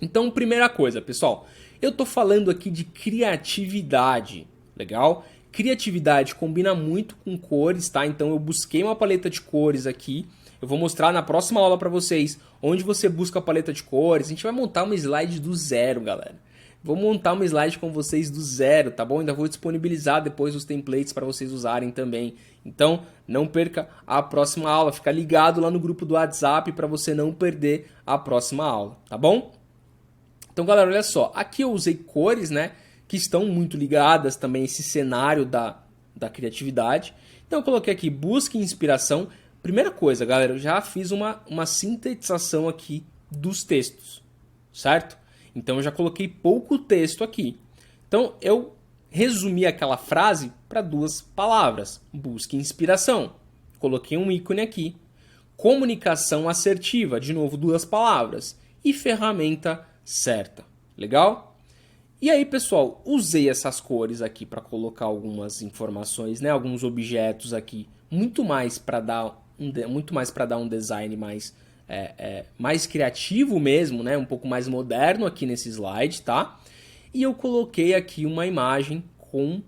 A: Então, primeira coisa, pessoal, eu tô falando aqui de criatividade, legal? Criatividade combina muito com cores, tá? Então eu busquei uma paleta de cores aqui. Eu vou mostrar na próxima aula para vocês onde você busca a paleta de cores. A gente vai montar uma slide do zero, galera. Vou montar uma slide com vocês do zero, tá bom? Ainda vou disponibilizar depois os templates para vocês usarem também. Então, não perca a próxima aula. Fica ligado lá no grupo do WhatsApp para você não perder a próxima aula, tá bom? Então, galera, olha só. Aqui eu usei cores, né? Que estão muito ligadas também a esse cenário da criatividade. Então, eu coloquei aqui busca inspiração. Primeira coisa, galera, eu já fiz uma sintetização aqui dos textos, certo? Então, eu já coloquei pouco texto aqui. Então, eu resumi aquela frase para 2 palavras. Busque inspiração. Coloquei um ícone aqui. Comunicação assertiva. De novo, 2 palavras. E ferramenta certa. Legal? E aí, pessoal, usei essas cores aqui para colocar algumas informações, né? Alguns objetos aqui. Muito mais para dar um design mais criativo mesmo, né? Um pouco mais moderno aqui nesse slide, tá? E eu coloquei aqui uma imagem com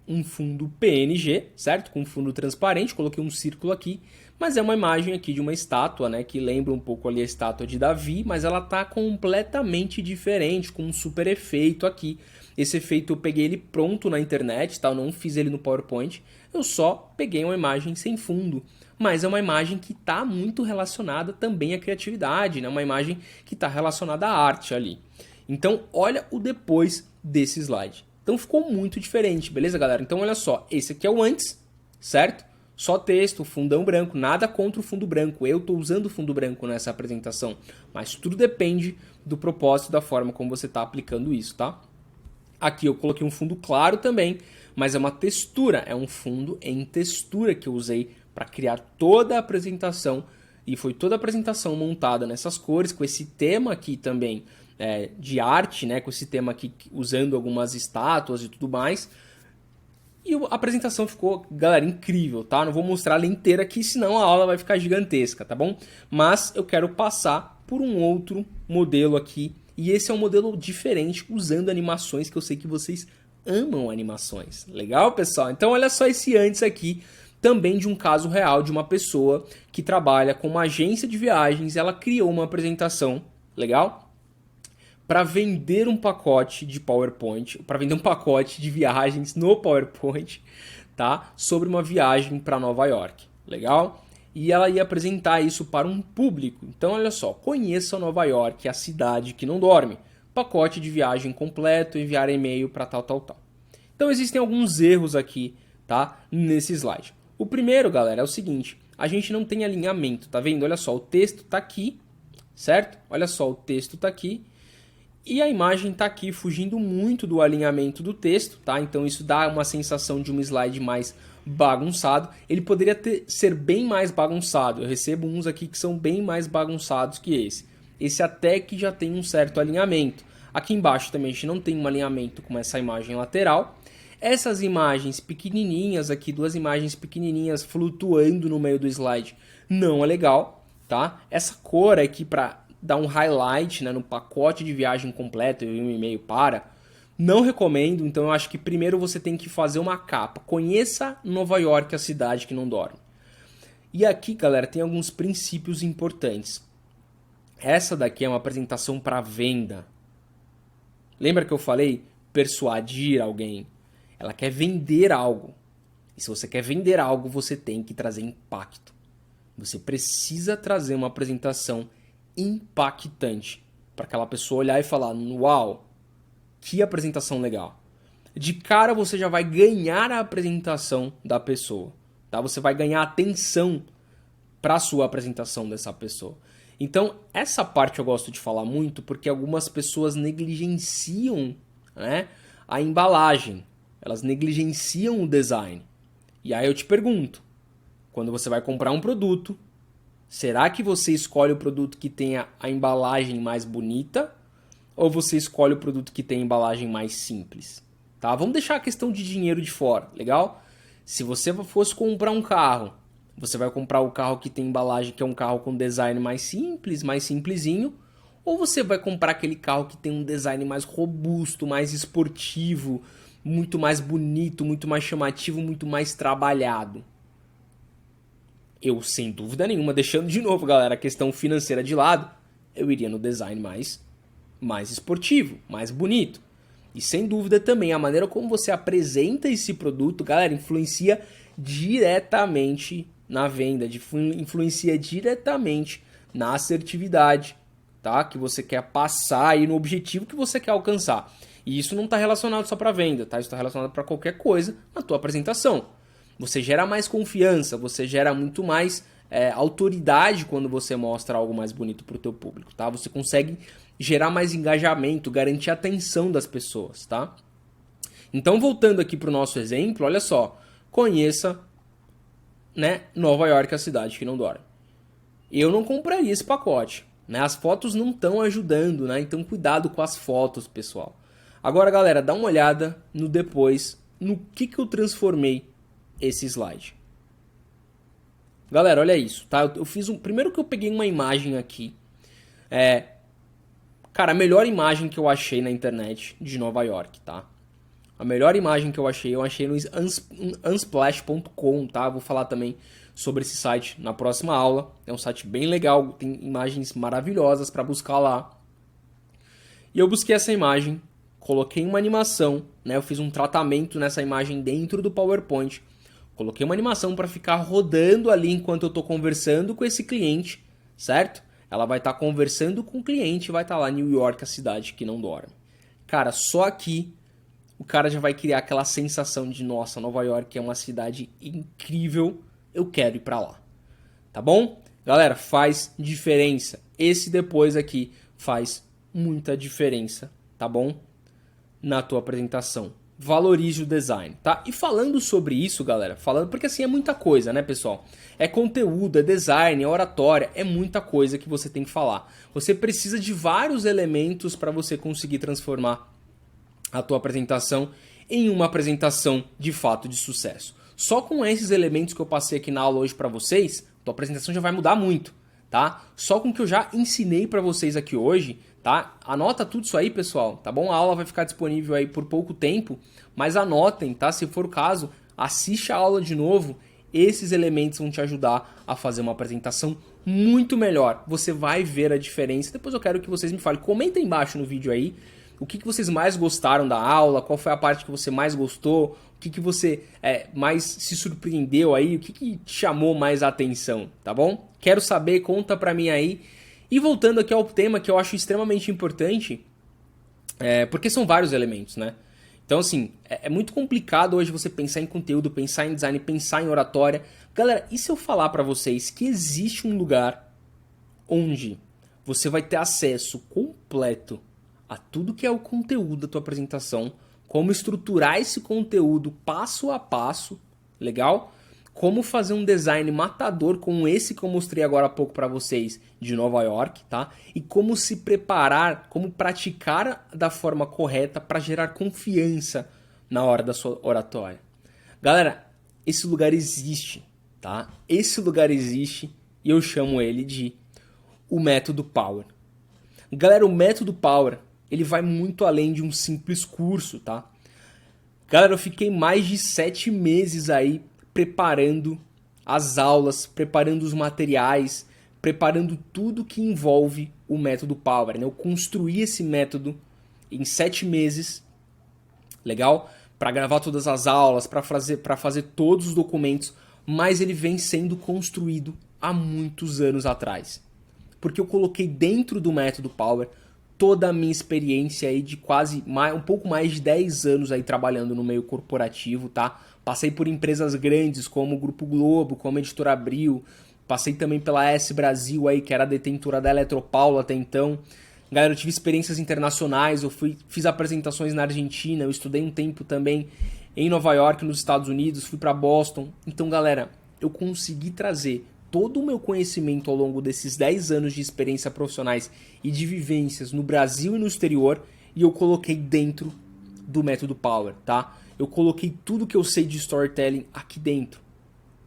A: um fundo PNG, certo? Com um fundo transparente, coloquei um círculo aqui, mas é uma imagem aqui de uma estátua, né? Que lembra um pouco ali a estátua de Davi, mas ela tá completamente diferente, com um super efeito aqui. Esse efeito eu peguei ele pronto na internet, tá? Eu não fiz ele no PowerPoint, eu só peguei uma imagem sem fundo. Mas é uma imagem que está muito relacionada também à criatividade, né? Uma imagem que está relacionada à arte ali. Então, olha o depois desse slide. Então, ficou muito diferente, beleza, galera? Então, olha só, esse aqui é o antes, certo? Só texto, fundão branco, nada contra o fundo branco. Eu estou usando o fundo branco nessa apresentação, mas tudo depende do propósito, da forma como você está aplicando isso, tá? Aqui eu coloquei um fundo claro também, mas é uma textura, é um fundo em textura que eu usei para criar toda a apresentação, e foi toda a apresentação montada nessas cores, com esse tema aqui também de arte, né? Com esse tema aqui usando algumas estátuas e tudo mais. E a apresentação ficou, galera, incrível, tá? Não vou mostrar ela inteira aqui, senão a aula vai ficar gigantesca, tá bom? Mas eu quero passar por um outro modelo aqui, e esse é um modelo diferente, usando animações, que eu sei que vocês amam animações. Legal, pessoal? Então olha só esse antes aqui, também de um caso real de uma pessoa que trabalha com uma agência de viagens. Ela criou uma apresentação, legal? Para vender um pacote de PowerPoint, para vender um pacote de viagens no PowerPoint, tá? Sobre uma viagem para Nova York, legal? E ela ia apresentar isso para um público. Então, olha só, conheça Nova York, a cidade que não dorme. Pacote de viagem completo, enviar e-mail para tal. Então, existem alguns erros aqui, tá? Nesse slide. O primeiro, galera, é o seguinte, a gente não tem alinhamento, tá vendo? Olha só, o texto tá aqui, certo? Olha só, o texto tá aqui e a imagem tá aqui, fugindo muito do alinhamento do texto, tá? Então isso dá uma sensação de um slide mais bagunçado. Ele poderia ser bem mais bagunçado, eu recebo uns aqui que são bem mais bagunçados que esse. Esse até que já tem um certo alinhamento. Aqui embaixo também a gente não tem um alinhamento com essa imagem lateral. Essas imagens pequenininhas aqui, 2 imagens pequenininhas flutuando no meio do slide, não é legal, tá? Essa cor aqui para dar um highlight, né, no pacote de viagem completo e um e-mail para, não recomendo. Então eu acho que primeiro você tem que fazer uma capa. Conheça Nova York, a cidade que não dorme. E aqui, galera, tem alguns princípios importantes. Essa daqui é uma apresentação para venda. Lembra que eu falei? Persuadir alguém. Ela quer vender algo. E se você quer vender algo, você tem que trazer impacto. Você precisa trazer uma apresentação impactante para aquela pessoa olhar e falar: uau, que apresentação legal. De cara você já vai ganhar a apresentação da pessoa, tá? Você vai ganhar atenção para a sua apresentação dessa pessoa. Então, essa parte eu gosto de falar muito porque algumas pessoas negligenciam, né, a embalagem. Elas negligenciam o design. E aí eu te pergunto, quando você vai comprar um produto, será que você escolhe o produto que tenha a embalagem mais bonita ou você escolhe o produto que tem a embalagem mais simples? Tá? Vamos deixar a questão de dinheiro de fora, legal? Se você fosse comprar um carro, Você vai comprar o carro que tem embalagem, que é um carro com design mais simples, mais simplesinho, ou você vai comprar aquele carro que tem um design mais robusto, mais esportivo, muito mais bonito, muito mais chamativo, muito mais trabalhado? Eu, sem dúvida nenhuma, deixando de novo, galera, a questão financeira de lado, eu iria no design mais esportivo, mais bonito. E sem dúvida também a maneira como você apresenta esse produto, galera, influencia diretamente na venda, influencia diretamente na assertividade, tá? Que você quer passar aí no objetivo que você quer alcançar. E isso não está relacionado só para venda, tá? Isso está relacionado para qualquer coisa na tua apresentação. Você gera mais confiança, você gera muito mais autoridade quando você mostra algo mais bonito para o teu público, tá? Você consegue gerar mais engajamento, garantir a atenção das pessoas, tá? Então, voltando aqui para o nosso exemplo, olha só, conheça, né, Nova York, a cidade que não dorme. Eu não compraria esse pacote, né? As fotos não estão ajudando, né? Então, cuidado com as fotos, pessoal. Agora, galera, dá uma olhada no depois, no que eu transformei esse slide. Galera, olha isso, tá? Eu fiz primeiro que eu peguei uma imagem aqui. Cara, a melhor imagem que eu achei na internet de Nova York, tá? A melhor imagem que eu achei no unsplash.com, tá? Vou falar também sobre esse site na próxima aula. É um site bem legal, tem imagens maravilhosas para buscar lá. E eu busquei essa imagem, coloquei uma animação, né? Eu fiz um tratamento nessa imagem dentro do PowerPoint. Coloquei uma animação para ficar rodando ali enquanto eu estou conversando com esse cliente, certo? Ela vai estar conversando com o cliente e vai estar lá New York, a cidade que não dorme. Cara, só aqui o cara já vai criar aquela sensação de, nossa, Nova York é uma cidade incrível, eu quero ir para lá. Tá bom? Galera, faz diferença. Esse depois aqui faz muita diferença, tá bom? Na tua apresentação. Valorize o design, tá? E falando sobre isso, galera, porque assim é muita coisa, né, pessoal? É conteúdo, é design, é oratória, é muita coisa que você tem que falar. Você precisa de vários elementos para você conseguir transformar a tua apresentação em uma apresentação de fato de sucesso. Só com esses elementos que eu passei aqui na aula hoje para vocês, tua apresentação já vai mudar muito, tá? Só com o que eu já ensinei para vocês aqui hoje, tá? Anota tudo isso aí, pessoal, tá bom? A aula vai ficar disponível aí por pouco tempo, mas anotem, tá? Se for o caso, assiste a aula de novo. Esses elementos vão te ajudar a fazer uma apresentação muito melhor. Você vai ver a diferença. Depois eu quero que vocês me falem. Comenta aí embaixo no vídeo aí o que vocês mais gostaram da aula, qual foi a parte que você mais gostou, o que você mais se surpreendeu aí, o que te chamou mais a atenção, tá bom? Quero saber, conta pra mim aí. E voltando aqui ao tema que eu acho extremamente importante, porque são vários elementos, né? Então, assim, é muito complicado hoje você pensar em conteúdo, pensar em design, pensar em oratória. Galera, e se eu falar pra vocês que existe um lugar onde você vai ter acesso completo a tudo que é o conteúdo da tua apresentação, como estruturar esse conteúdo passo a passo, legal? Como fazer um design matador como esse que eu mostrei agora há pouco para vocês de Nova York, tá? E como se preparar, como praticar da forma correta para gerar confiança na hora da sua oratória. Galera, esse lugar existe, tá? Esse lugar existe e eu chamo ele de o método Power. Galera, o método Power, ele vai muito além de um simples curso, tá? Galera, eu fiquei mais de 7 meses aí preparando as aulas, preparando os materiais, preparando tudo que envolve o método Power, né? Eu construí esse método em 7 meses, legal? Para gravar todas as aulas, para fazer todos os documentos, mas ele vem sendo construído há muitos anos atrás. Porque eu coloquei dentro do método Power toda a minha experiência aí de quase um pouco mais de 10 anos aí trabalhando no meio corporativo, tá? Passei por empresas grandes como o Grupo Globo, como a Editora Abril, passei também pela S Brasil aí, que era a detentora da Eletropaulo até então. Galera, eu tive experiências internacionais, fiz apresentações na Argentina, eu estudei um tempo também em Nova York, nos Estados Unidos, fui para Boston. Então, galera, eu consegui trazer todo o meu conhecimento ao longo desses 10 anos de experiência profissionais e de vivências no Brasil e no exterior, e eu coloquei dentro do método Power, tá? Eu coloquei tudo que eu sei de storytelling aqui dentro.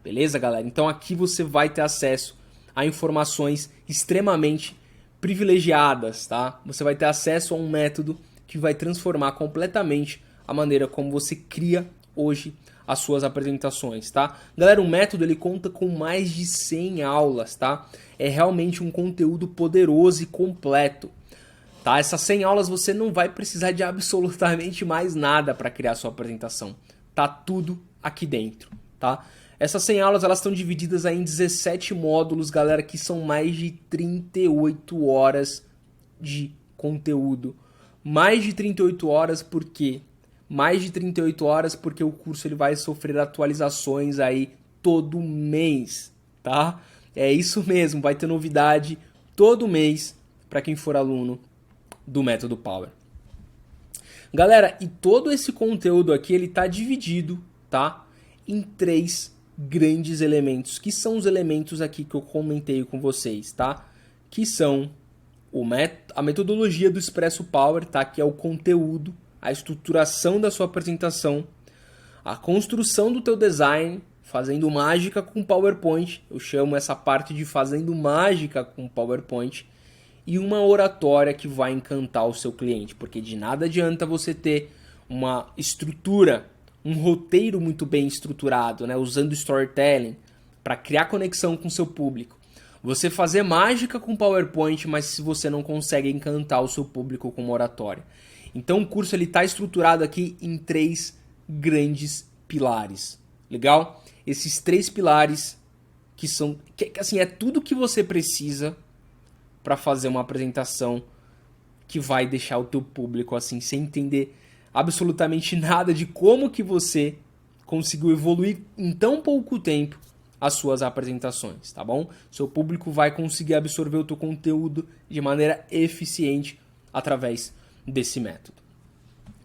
A: Beleza, galera? Então aqui você vai ter acesso a informações extremamente privilegiadas, tá? Você vai ter acesso a um método que vai transformar completamente a maneira como você cria hoje as suas apresentações, tá? Galera, o método ele conta com mais de 100 aulas, tá? É realmente um conteúdo poderoso e completo, tá? Essas 100 aulas você não vai precisar de absolutamente mais nada para criar sua apresentação. Tá tudo aqui dentro, tá? Essas 100 aulas elas estão divididas aí em 17 módulos, galera, que são mais de 38 horas de conteúdo. Mais de 38 horas por quê? Mais de 38 horas porque o curso ele vai sofrer atualizações aí todo mês, tá? É isso mesmo, vai ter novidade todo mês para quem for aluno do Método Power. Galera, e todo esse conteúdo aqui ele tá dividido, tá? Em 3 grandes elementos, que são os elementos aqui que eu comentei com vocês, tá? Que são a metodologia do Expresso Power, tá? Que é o conteúdo, a estruturação da sua apresentação, a construção do teu design, fazendo mágica com PowerPoint, eu chamo essa parte de fazendo mágica com PowerPoint, e uma oratória que vai encantar o seu cliente, porque de nada adianta você ter uma estrutura, um roteiro muito bem estruturado, né, usando storytelling para criar conexão com o seu público. Você fazer mágica com PowerPoint, mas se você não consegue encantar o seu público com uma oratória. Então o curso está estruturado aqui em 3 grandes pilares. Legal? Esses 3 pilares que são, assim, é tudo que você precisa para fazer uma apresentação que vai deixar o teu público assim sem entender absolutamente nada de como que você conseguiu evoluir em tão pouco tempo as suas apresentações, tá bom? Seu público vai conseguir absorver o teu conteúdo de maneira eficiente através desse método,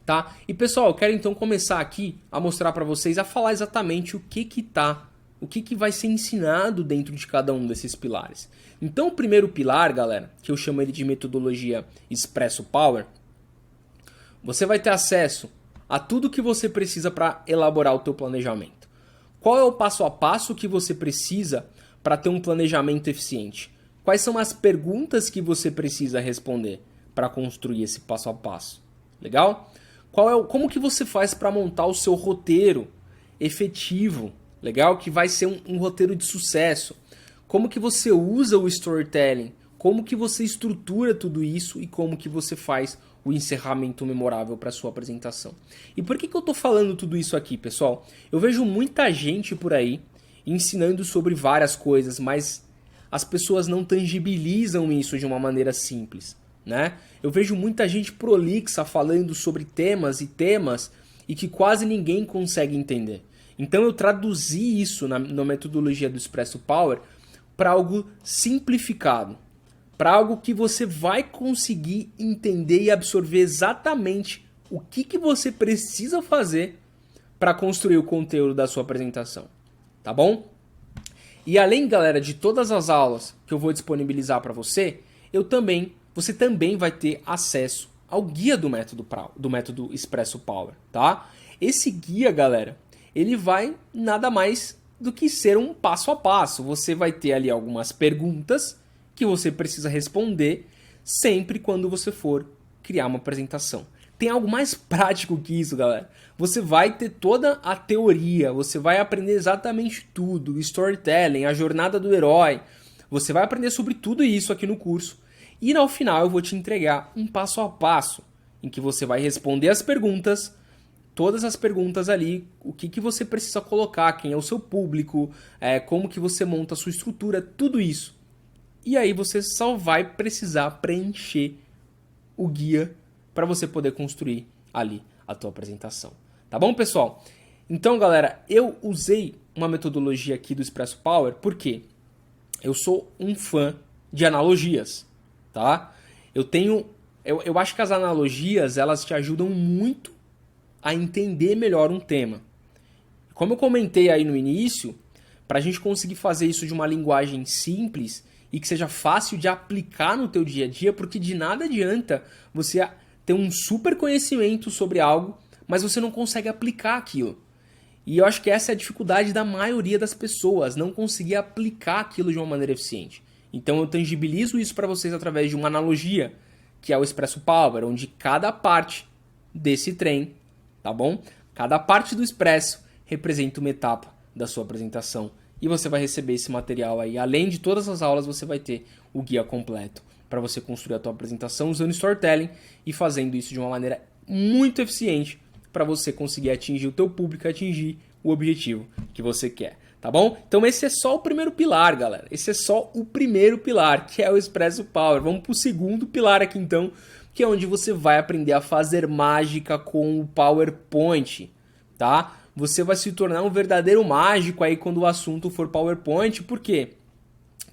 A: tá? E pessoal, eu quero então começar aqui a mostrar para vocês, a falar exatamente o que vai ser ensinado dentro de cada um desses pilares. Então o primeiro pilar, galera, que eu chamo ele de metodologia Expresso Power, você vai ter acesso a tudo que você precisa para elaborar o teu planejamento. Qual é o passo a passo que você precisa para ter um planejamento eficiente? Quais são as perguntas que você precisa responder para construir esse passo a passo? Legal? Como que você faz para montar o seu roteiro efetivo? Legal? Que vai ser um roteiro de sucesso. Como que você usa o storytelling? Como que você estrutura tudo isso e como que você faz o encerramento memorável para sua apresentação. E por que eu estou falando tudo isso aqui, pessoal? Eu vejo muita gente por aí ensinando sobre várias coisas, mas as pessoas não tangibilizam isso de uma maneira simples, né? Eu vejo muita gente prolixa falando sobre temas e que quase ninguém consegue entender. Então eu traduzi isso na metodologia do Expresso Power para algo simplificado, para algo que você vai conseguir entender e absorver exatamente o que você precisa fazer para construir o conteúdo da sua apresentação, tá bom? E além, galera, de todas as aulas que eu vou disponibilizar para você, você também vai ter acesso ao guia do método Expresso Power, tá? Esse guia, galera, ele vai nada mais do que ser um passo a passo. Você vai ter ali algumas perguntas que você precisa responder sempre quando você for criar uma apresentação. Tem algo mais prático que isso, galera. Você vai ter toda a teoria, você vai aprender exatamente tudo, o storytelling, a jornada do herói. Você vai aprender sobre tudo isso aqui no curso. E no final eu vou te entregar um passo a passo, em que você vai responder as perguntas, todas as perguntas ali, o que você precisa colocar, quem é o seu público, como que você monta a sua estrutura, tudo isso. E aí você só vai precisar preencher o guia para você poder construir ali a tua apresentação. Tá bom, pessoal? Então, galera, eu usei uma metodologia aqui do Expresso Power porque eu sou um fã de analogias, tá? Eu acho que as analogias, elas te ajudam muito a entender melhor um tema. Como eu comentei aí no início, para a gente conseguir fazer isso de uma linguagem simples e que seja fácil de aplicar no teu dia a dia, porque de nada adianta você ter um super conhecimento sobre algo, mas você não consegue aplicar aquilo. E eu acho que essa é a dificuldade da maioria das pessoas, não conseguir aplicar aquilo de uma maneira eficiente. Então eu tangibilizo isso para vocês através de uma analogia, que é o Expresso Power, onde cada parte desse trem, tá bom? Cada parte do Expresso representa uma etapa da sua apresentação. E você vai receber esse material aí. Além de todas as aulas, você vai ter o guia completo para você construir a tua apresentação usando storytelling e fazendo isso de uma maneira muito eficiente para você conseguir atingir o teu público, atingir o objetivo que você quer, tá bom? Então esse é só o primeiro pilar, galera. Esse é só o primeiro pilar, que é o Expresso Power. Vamos para o segundo pilar aqui então, que é onde você vai aprender a fazer mágica com o PowerPoint, tá? Você vai se tornar um verdadeiro mágico aí quando o assunto for PowerPoint. Por quê?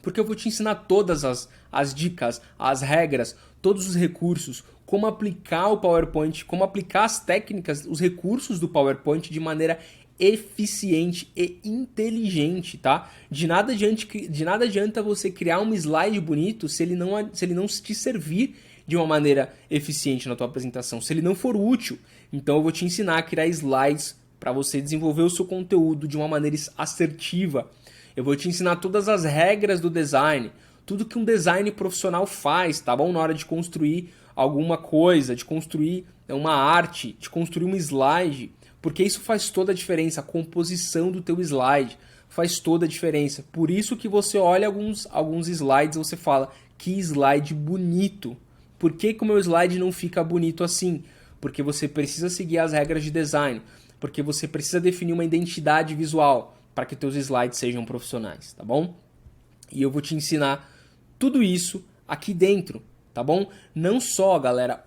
A: Porque eu vou te ensinar todas as dicas, as regras, todos os recursos, como aplicar o PowerPoint, como aplicar as técnicas, os recursos do PowerPoint de maneira eficiente e inteligente, tá? De nada adianta você criar um slide bonito se ele não te servir de uma maneira eficiente na tua apresentação, se ele não for útil. Então eu vou te ensinar a criar slides para você desenvolver o seu conteúdo de uma maneira assertiva. Eu vou te ensinar todas as regras do design, tudo que um design profissional faz, tá bom? Na hora de construir alguma coisa, de construir uma arte, de construir um slide, porque isso faz toda a diferença, a composição do teu slide faz toda a diferença. Por isso que você olha alguns slides e você fala, que slide bonito. Por que que o meu slide não fica bonito assim? Porque você precisa seguir as regras de design, porque você precisa definir uma identidade visual para que teus slides sejam profissionais, tá bom? E eu vou te ensinar tudo isso aqui dentro, tá bom? Não só, galera,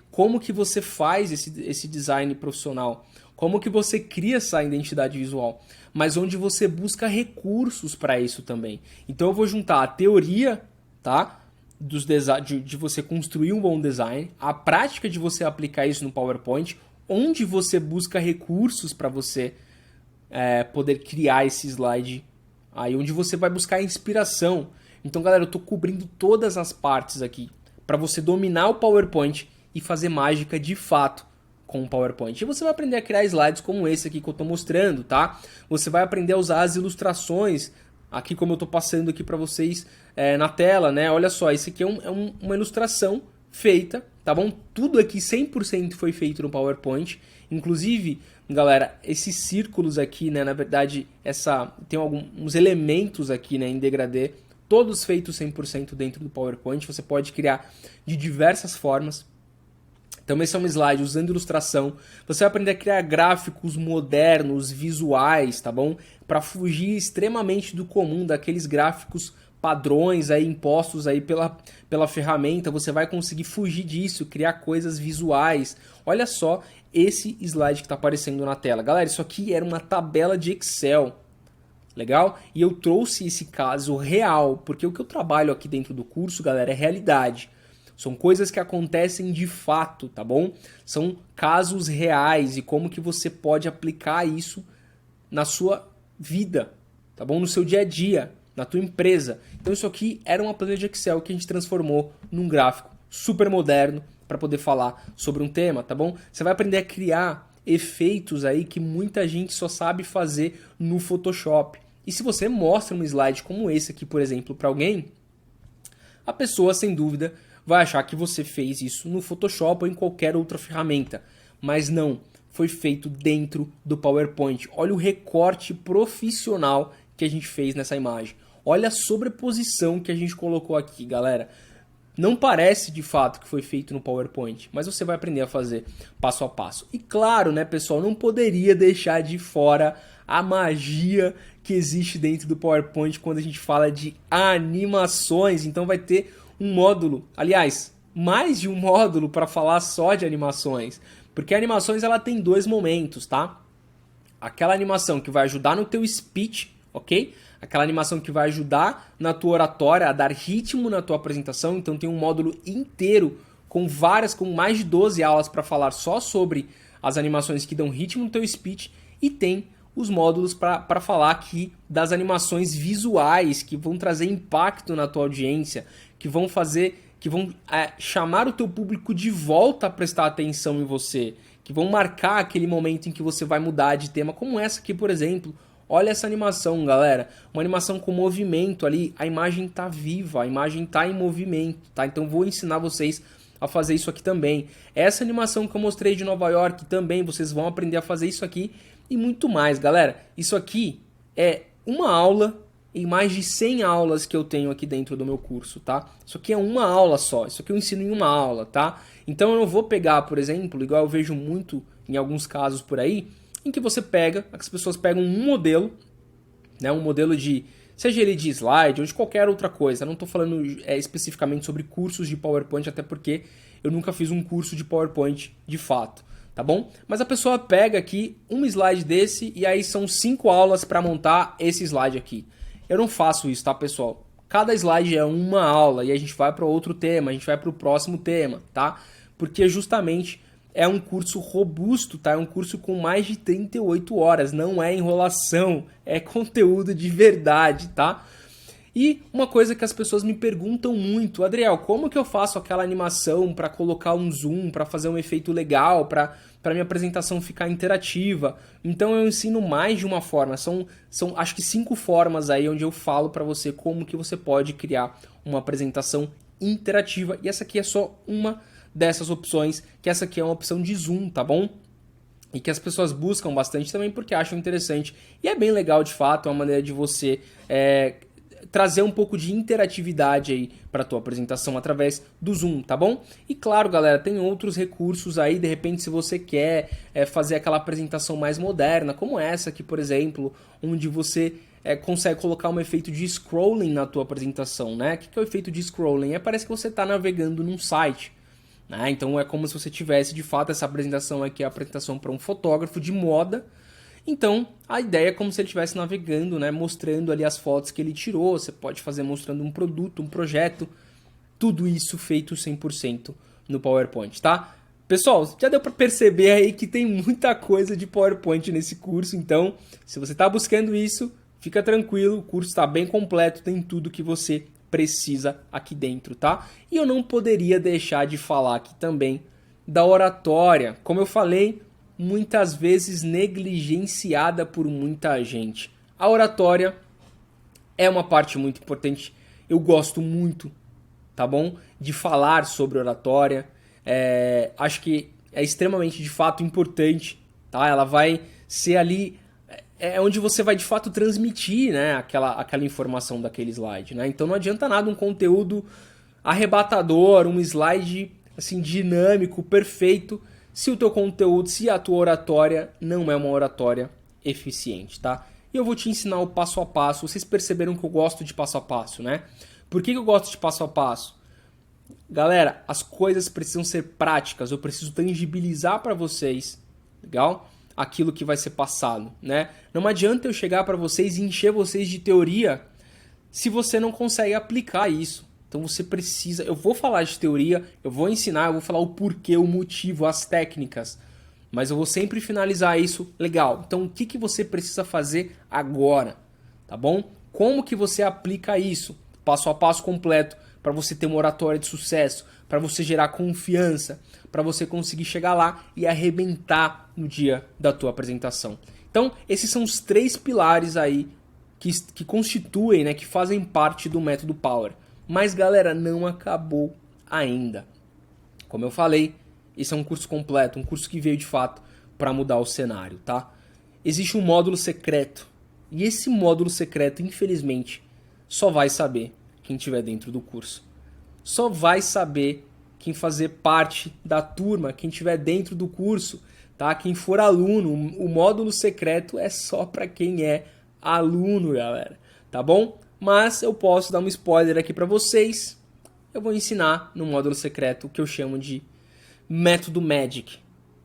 A: como que você faz esse design profissional, como que você cria essa identidade visual, mas onde você busca recursos para isso também. Então eu vou juntar a teoria, tá? De você construir um bom design, a prática de você aplicar isso no PowerPoint, onde você busca recursos para você poder criar esse slide, aí onde você vai buscar inspiração. Então, galera, eu estou cobrindo todas as partes aqui para você dominar o PowerPoint e fazer mágica de fato com o PowerPoint. E você vai aprender a criar slides como esse aqui que eu estou mostrando, tá? Você vai aprender a usar as ilustrações, aqui como eu estou passando aqui para vocês na tela, né? Olha só, isso aqui é uma ilustração feita, tá bom? Tudo aqui 100% foi feito no PowerPoint. Inclusive, galera, esses círculos aqui, né? Na verdade, tem alguns elementos aqui, né? Em degradê, todos feitos 100% dentro do PowerPoint. Você pode criar de diversas formas. Então esse é um slide usando ilustração. Você vai aprender a criar gráficos modernos, visuais, tá bom? Para fugir extremamente do comum, daqueles gráficos padrões aí impostos aí pela ferramenta. Você vai conseguir fugir disso, criar coisas visuais. Olha só esse slide que está aparecendo na tela. Galera, isso aqui era uma tabela de Excel. Legal? E eu trouxe esse caso real, porque o que eu trabalho aqui dentro do curso, galera, é realidade. São coisas que acontecem de fato, tá bom? São casos reais e como que você pode aplicar isso na sua vida, tá bom? No seu dia a dia, na tua empresa. Então isso aqui era uma planilha de Excel que a gente transformou num gráfico super moderno para poder falar sobre um tema, tá bom? Você vai aprender a criar efeitos aí que muita gente só sabe fazer no Photoshop. E se você mostra um slide como esse aqui, por exemplo, para alguém, a pessoa, sem dúvida, vai achar que você fez isso no Photoshop ou em qualquer outra ferramenta. Mas não, foi feito dentro do PowerPoint. Olha o recorte profissional que a gente fez nessa imagem. Olha a sobreposição que a gente colocou aqui, galera. Não parece de fato que foi feito no PowerPoint, mas você vai aprender a fazer passo a passo. E claro, né, pessoal, não poderia deixar de fora a magia que existe dentro do PowerPoint quando a gente fala de animações. Então vai ter um módulo, aliás, mais de um módulo para falar só de animações, porque animações ela tem dois momentos, tá? Aquela animação que vai ajudar no teu speech, ok? Aquela animação que vai ajudar na tua oratória, a dar ritmo na tua apresentação. Então tem um módulo inteiro com mais de 12 aulas para falar só sobre as animações que dão ritmo no teu speech, e tem os módulos para falar aqui das animações visuais que vão trazer impacto na tua audiência, que vão chamar o teu público de volta a prestar atenção em você, que vão marcar aquele momento em que você vai mudar de tema, como essa aqui, por exemplo. Olha essa animação, galera. Uma animação com movimento ali. A imagem tá viva, a imagem tá em movimento, tá? Então vou ensinar vocês a fazer isso aqui também. Essa animação que eu mostrei de Nova York também, vocês vão aprender a fazer isso aqui e muito mais, galera. Isso aqui é uma aula em mais de 100 aulas que eu tenho aqui dentro do meu curso, tá? Isso aqui é uma aula só, isso aqui eu ensino em uma aula, tá? Então eu não vou pegar, por exemplo, igual eu vejo muito em alguns casos por aí, em que você pega, as pessoas pegam um modelo, né, um modelo de, seja ele de slide ou de qualquer outra coisa, não estou falando especificamente sobre cursos de PowerPoint, até porque eu nunca fiz um curso de PowerPoint de fato, tá bom? Mas a pessoa pega aqui um slide desse e aí são 5 aulas para montar esse slide aqui. Eu não faço isso, tá, pessoal? Cada slide é uma aula e a gente vai para outro tema, a gente vai para o próximo tema, tá? Porque justamente é um curso robusto, tá? É um curso com mais de 38 horas, não é enrolação, é conteúdo de verdade, tá? E uma coisa que as pessoas me perguntam muito, Adriel, como que eu faço aquela animação para colocar um zoom, para fazer um efeito legal, para minha apresentação ficar interativa? Então eu ensino mais de uma forma, são acho que 5 formas aí onde eu falo para você como que você pode criar uma apresentação interativa. E essa aqui é só uma dessas opções, que essa aqui é uma opção de zoom, tá bom? E que as pessoas buscam bastante também porque acham interessante. E é bem legal de fato, é uma maneira de você trazer um pouco de interatividade aí para a tua apresentação através do Zoom, tá bom? E claro, galera, tem outros recursos aí, de repente se você quer fazer aquela apresentação mais moderna, como essa aqui, por exemplo, onde você consegue colocar um efeito de scrolling na tua apresentação, né? O que é o efeito de scrolling? Parece que você está navegando num site. Então é como se você tivesse de fato essa apresentação aqui, a apresentação para um fotógrafo de moda. Então a ideia é como se ele estivesse navegando, né, mostrando ali as fotos que ele tirou. Você pode fazer mostrando um produto, um projeto, tudo isso feito 100% no PowerPoint, tá? Pessoal, já deu para perceber aí que tem muita coisa de PowerPoint nesse curso, então se você está buscando isso, fica tranquilo, o curso está bem completo, tem tudo que você precisa aqui dentro, tá? E eu não poderia deixar de falar aqui também da oratória. Como eu falei, muitas vezes negligenciada por muita gente. A oratória é uma parte muito importante. Eu gosto muito, tá bom? De falar sobre oratória. Acho que é extremamente, de fato, importante, tá? Ela vai ser ali onde você vai de fato transmitir, né, aquela informação daquele slide, né? Então não adianta nada um conteúdo arrebatador, um slide assim dinâmico, perfeito, se o teu conteúdo, se a tua oratória não é uma oratória eficiente, tá? E eu vou te ensinar o passo a passo. Vocês perceberam que eu gosto de passo a passo, né? Por que eu gosto de passo a passo? Galera, as coisas precisam ser práticas, eu preciso tangibilizar para vocês, legal? Aquilo que vai ser passado, né? Não adianta eu chegar para vocês e encher vocês de teoria se você não consegue aplicar isso. Então você precisa, eu vou falar de teoria, eu vou ensinar, eu vou falar o porquê, o motivo, as técnicas, mas eu vou sempre finalizar isso legal. Então o que você precisa fazer agora, tá bom? Como que você aplica isso? Passo a passo completo para você ter uma oratória de sucesso, para você gerar confiança, para você conseguir chegar lá e arrebentar no dia da tua apresentação. Então, esses são os 3 pilares aí que constituem, né, que fazem parte do método Power. Mas, galera, não acabou ainda. Como eu falei, esse é um curso completo, um curso que veio de fato para mudar o cenário, tá? Existe um módulo secreto. E esse módulo secreto, infelizmente, só vai saber quem estiver dentro do curso. Só vai saber quem fazer parte da turma, quem estiver dentro do curso, tá? Quem for aluno. O módulo secreto é só para quem é aluno, galera, tá bom? Mas eu posso dar um spoiler aqui para vocês. Eu vou ensinar no módulo secreto o que eu chamo de método Magic,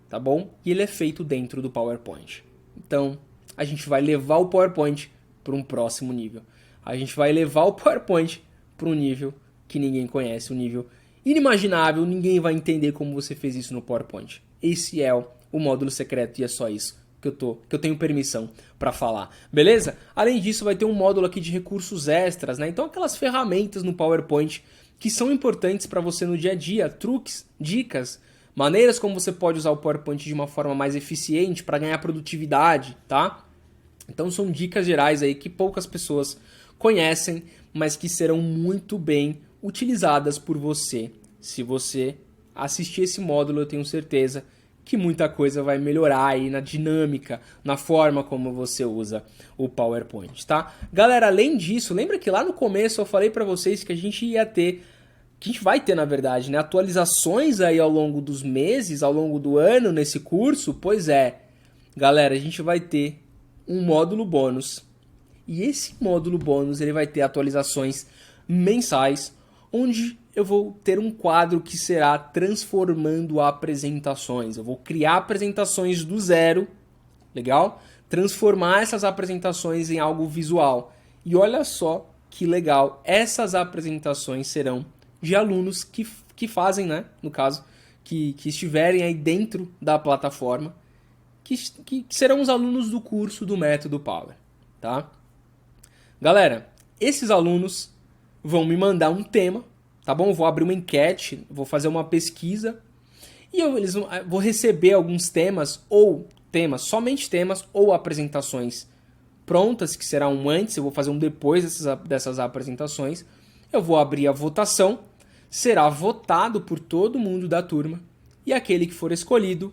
A: tá bom? E ele é feito dentro do PowerPoint. Então, a gente vai levar o PowerPoint para um próximo nível. A gente vai levar o PowerPoint para um nível que ninguém conhece, um nível inimaginável, ninguém vai entender como você fez isso no PowerPoint. Esse é o módulo secreto e é só isso que eu tenho permissão para falar, beleza? Além disso, vai ter um módulo aqui de recursos extras, né? Então aquelas ferramentas no PowerPoint que são importantes para você no dia a dia, truques, dicas, maneiras como você pode usar o PowerPoint de uma forma mais eficiente para ganhar produtividade, tá? Então são dicas gerais aí que poucas pessoas conhecem, mas que serão muito bem utilizadas por você. Se você assistir esse módulo, eu tenho certeza que muita coisa vai melhorar aí na dinâmica, na forma como você usa o PowerPoint, tá? Galera, além disso, lembra que lá no começo eu falei para vocês que a gente ia ter, que a gente vai ter, na verdade, né, atualizações aí ao longo dos meses, ao longo do ano nesse curso? Pois é, galera, a gente vai ter um módulo bônus. E esse módulo bônus ele vai ter atualizações mensais, onde eu vou ter um quadro que será transformando apresentações. Eu vou criar apresentações do zero, legal? Transformar essas apresentações em algo visual. E olha só que legal, essas apresentações serão de alunos que fazem, né? No caso, que estiverem aí dentro da plataforma, que serão os alunos do curso do Método Power, tá? Galera, esses alunos vão me mandar um tema, tá bom? Eu vou abrir uma enquete, vou fazer uma pesquisa e vou receber alguns temas somente temas ou apresentações prontas, que será um antes, eu vou fazer um depois dessas apresentações. Eu vou abrir a votação, será votado por todo mundo da turma e aquele que for escolhido,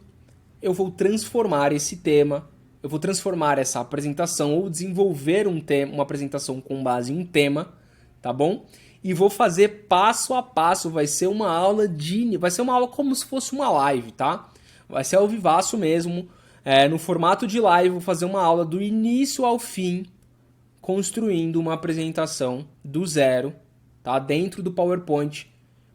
A: eu vou transformar esse tema, eu vou transformar essa apresentação ou desenvolver uma apresentação com base em um tema, tá bom? E vou fazer passo a passo, vai ser uma aula como se fosse uma live, tá? Vai ser ao vivaço mesmo, no formato de live, vou fazer uma aula do início ao fim, construindo uma apresentação do zero, tá? Dentro do PowerPoint,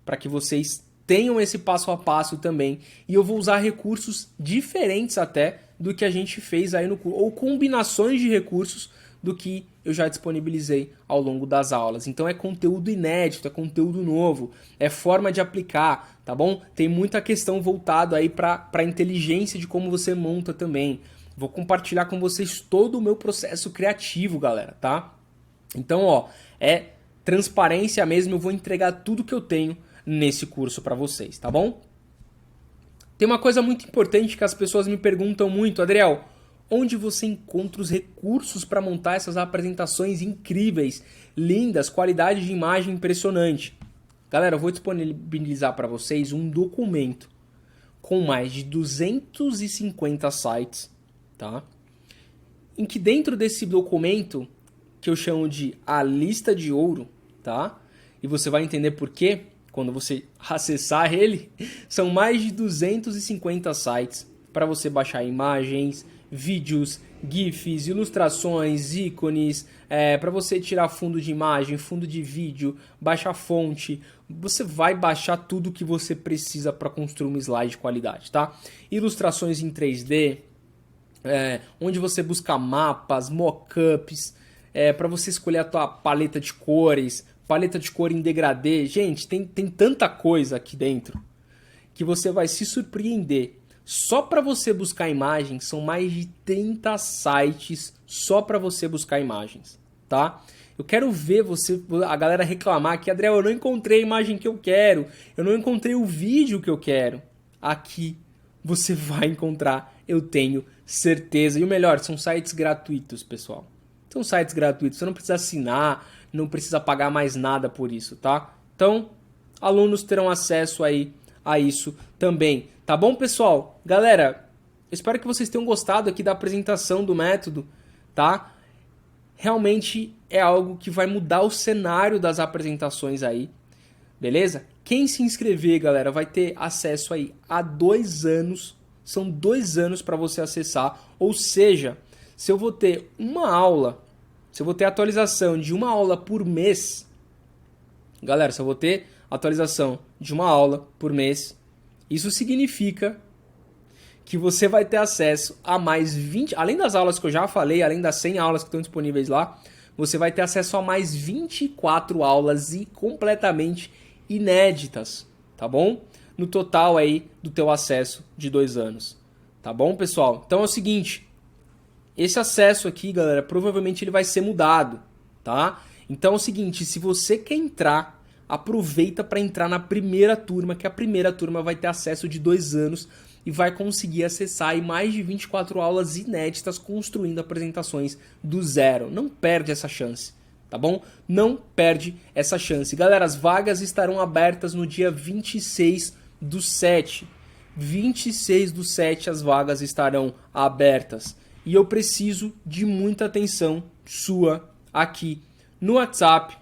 A: para que vocês tenham esse passo a passo também. E eu vou usar recursos diferentes até do que a gente fez aí no curso, ou combinações de recursos do que eu já disponibilizei ao longo das aulas. Então é conteúdo inédito, é conteúdo novo, é forma de aplicar, tá bom? Tem muita questão voltada aí para a inteligência de como você monta também. Vou compartilhar com vocês todo o meu processo criativo, galera, tá? Então, ó, é transparência mesmo, eu vou entregar tudo que eu tenho nesse curso para vocês, tá bom? Tem uma coisa muito importante que as pessoas me perguntam muito, Adriel, onde você encontra os recursos para montar essas apresentações incríveis, lindas, qualidade de imagem impressionante? Galera, eu vou disponibilizar para vocês um documento com mais de 250 sites, tá? Em que dentro desse documento, que eu chamo de a lista de ouro, tá? E você vai entender por quê quando você acessar ele, são mais de 250 sites para você baixar imagens, vídeos, GIFs, ilustrações, ícones, para você tirar fundo de imagem, fundo de vídeo, baixar fonte. Você vai baixar tudo que você precisa para construir um slide de qualidade, tá? Ilustrações em 3D, onde você busca mapas, mockups, para você escolher a tua paleta de cores, paleta de cor em degradê. Gente, tem tanta coisa aqui dentro que você vai se surpreender. Só para você buscar imagens, são mais de 30 sites só para você buscar imagens, tá? Eu quero ver a galera reclamar que, Adriel, eu não encontrei a imagem que eu quero, eu não encontrei o vídeo que eu quero. Aqui você vai encontrar, eu tenho certeza. E o melhor, são sites gratuitos, pessoal. São sites gratuitos, você não precisa assinar, não precisa pagar mais nada por isso, tá? Então, alunos terão acesso aí a isso também, tá bom, pessoal? Galera, espero que vocês tenham gostado aqui da apresentação do método, tá? Realmente é algo que vai mudar o cenário das apresentações aí, beleza? Quem se inscrever, galera, vai ter acesso aí a 2 anos, são 2 anos para você acessar, ou seja, se eu vou ter uma aula, se eu vou ter atualização de uma aula por mês, galera, se eu vou ter atualização de uma aula por mês, isso significa que você vai ter acesso a mais 20, além das aulas que eu já falei, além das 100 aulas que estão disponíveis lá, você vai ter acesso a mais 24 aulas e completamente inéditas, tá bom? No total aí do teu acesso de 2 anos, tá bom, pessoal? Então é o seguinte, esse acesso aqui, galera, provavelmente ele vai ser mudado, tá? Então é o seguinte, se você quer entrar aproveita para entrar na primeira turma, que a primeira turma vai ter acesso de 2 anos e vai conseguir acessar aí mais de 24 aulas inéditas construindo apresentações do zero. Não perde essa chance, tá bom? Não perde essa chance. Galera, as vagas estarão abertas no dia 26/7. 26/7 as vagas estarão abertas. E eu preciso de muita atenção sua aqui no WhatsApp,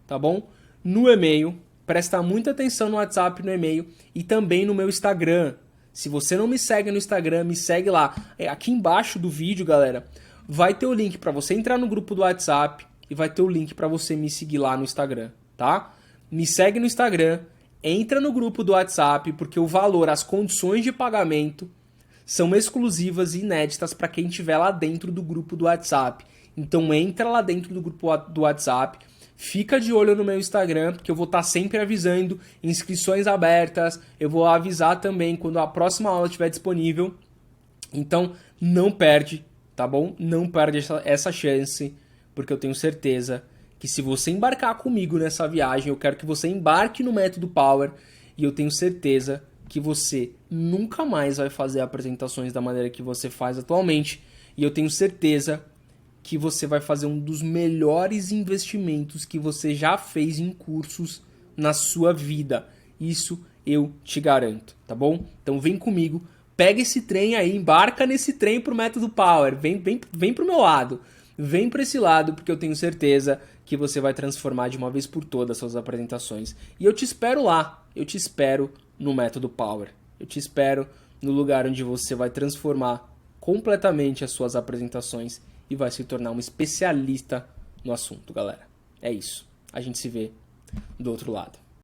A: tá bom? No e-mail, presta muita atenção no WhatsApp, no e-mail e também no meu Instagram. Se você não me segue no Instagram, me segue lá. Aqui embaixo do vídeo, galera, vai ter o link para você entrar no grupo do WhatsApp e vai ter o link para você me seguir lá no Instagram, tá? Me segue no Instagram, entra no grupo do WhatsApp, porque o valor, as condições de pagamento são exclusivas e inéditas para quem estiver lá dentro do grupo do WhatsApp. Então entra lá dentro do grupo do WhatsApp, fica de olho no meu Instagram, porque eu vou estar sempre avisando inscrições abertas, eu vou avisar também quando a próxima aula estiver disponível. Então não perde, tá bom? Não perde essa chance, porque eu tenho certeza que se você embarcar comigo nessa viagem, eu quero que você embarque no Método Power e eu tenho certeza que você nunca mais vai fazer apresentações da maneira que você faz atualmente e eu tenho certeza que você vai fazer um dos melhores investimentos que você já fez em cursos na sua vida. Isso eu te garanto, tá bom? Então vem comigo, pega esse trem aí, embarca nesse trem pro Método Power, vem pro meu lado. Vem para esse lado, porque eu tenho certeza que você vai transformar de uma vez por todas as suas apresentações. E eu te espero lá, eu te espero no Método Power. Eu te espero no lugar onde você vai transformar completamente as suas apresentações e vai se tornar um especialista no assunto, galera. É isso. A gente se vê do outro lado.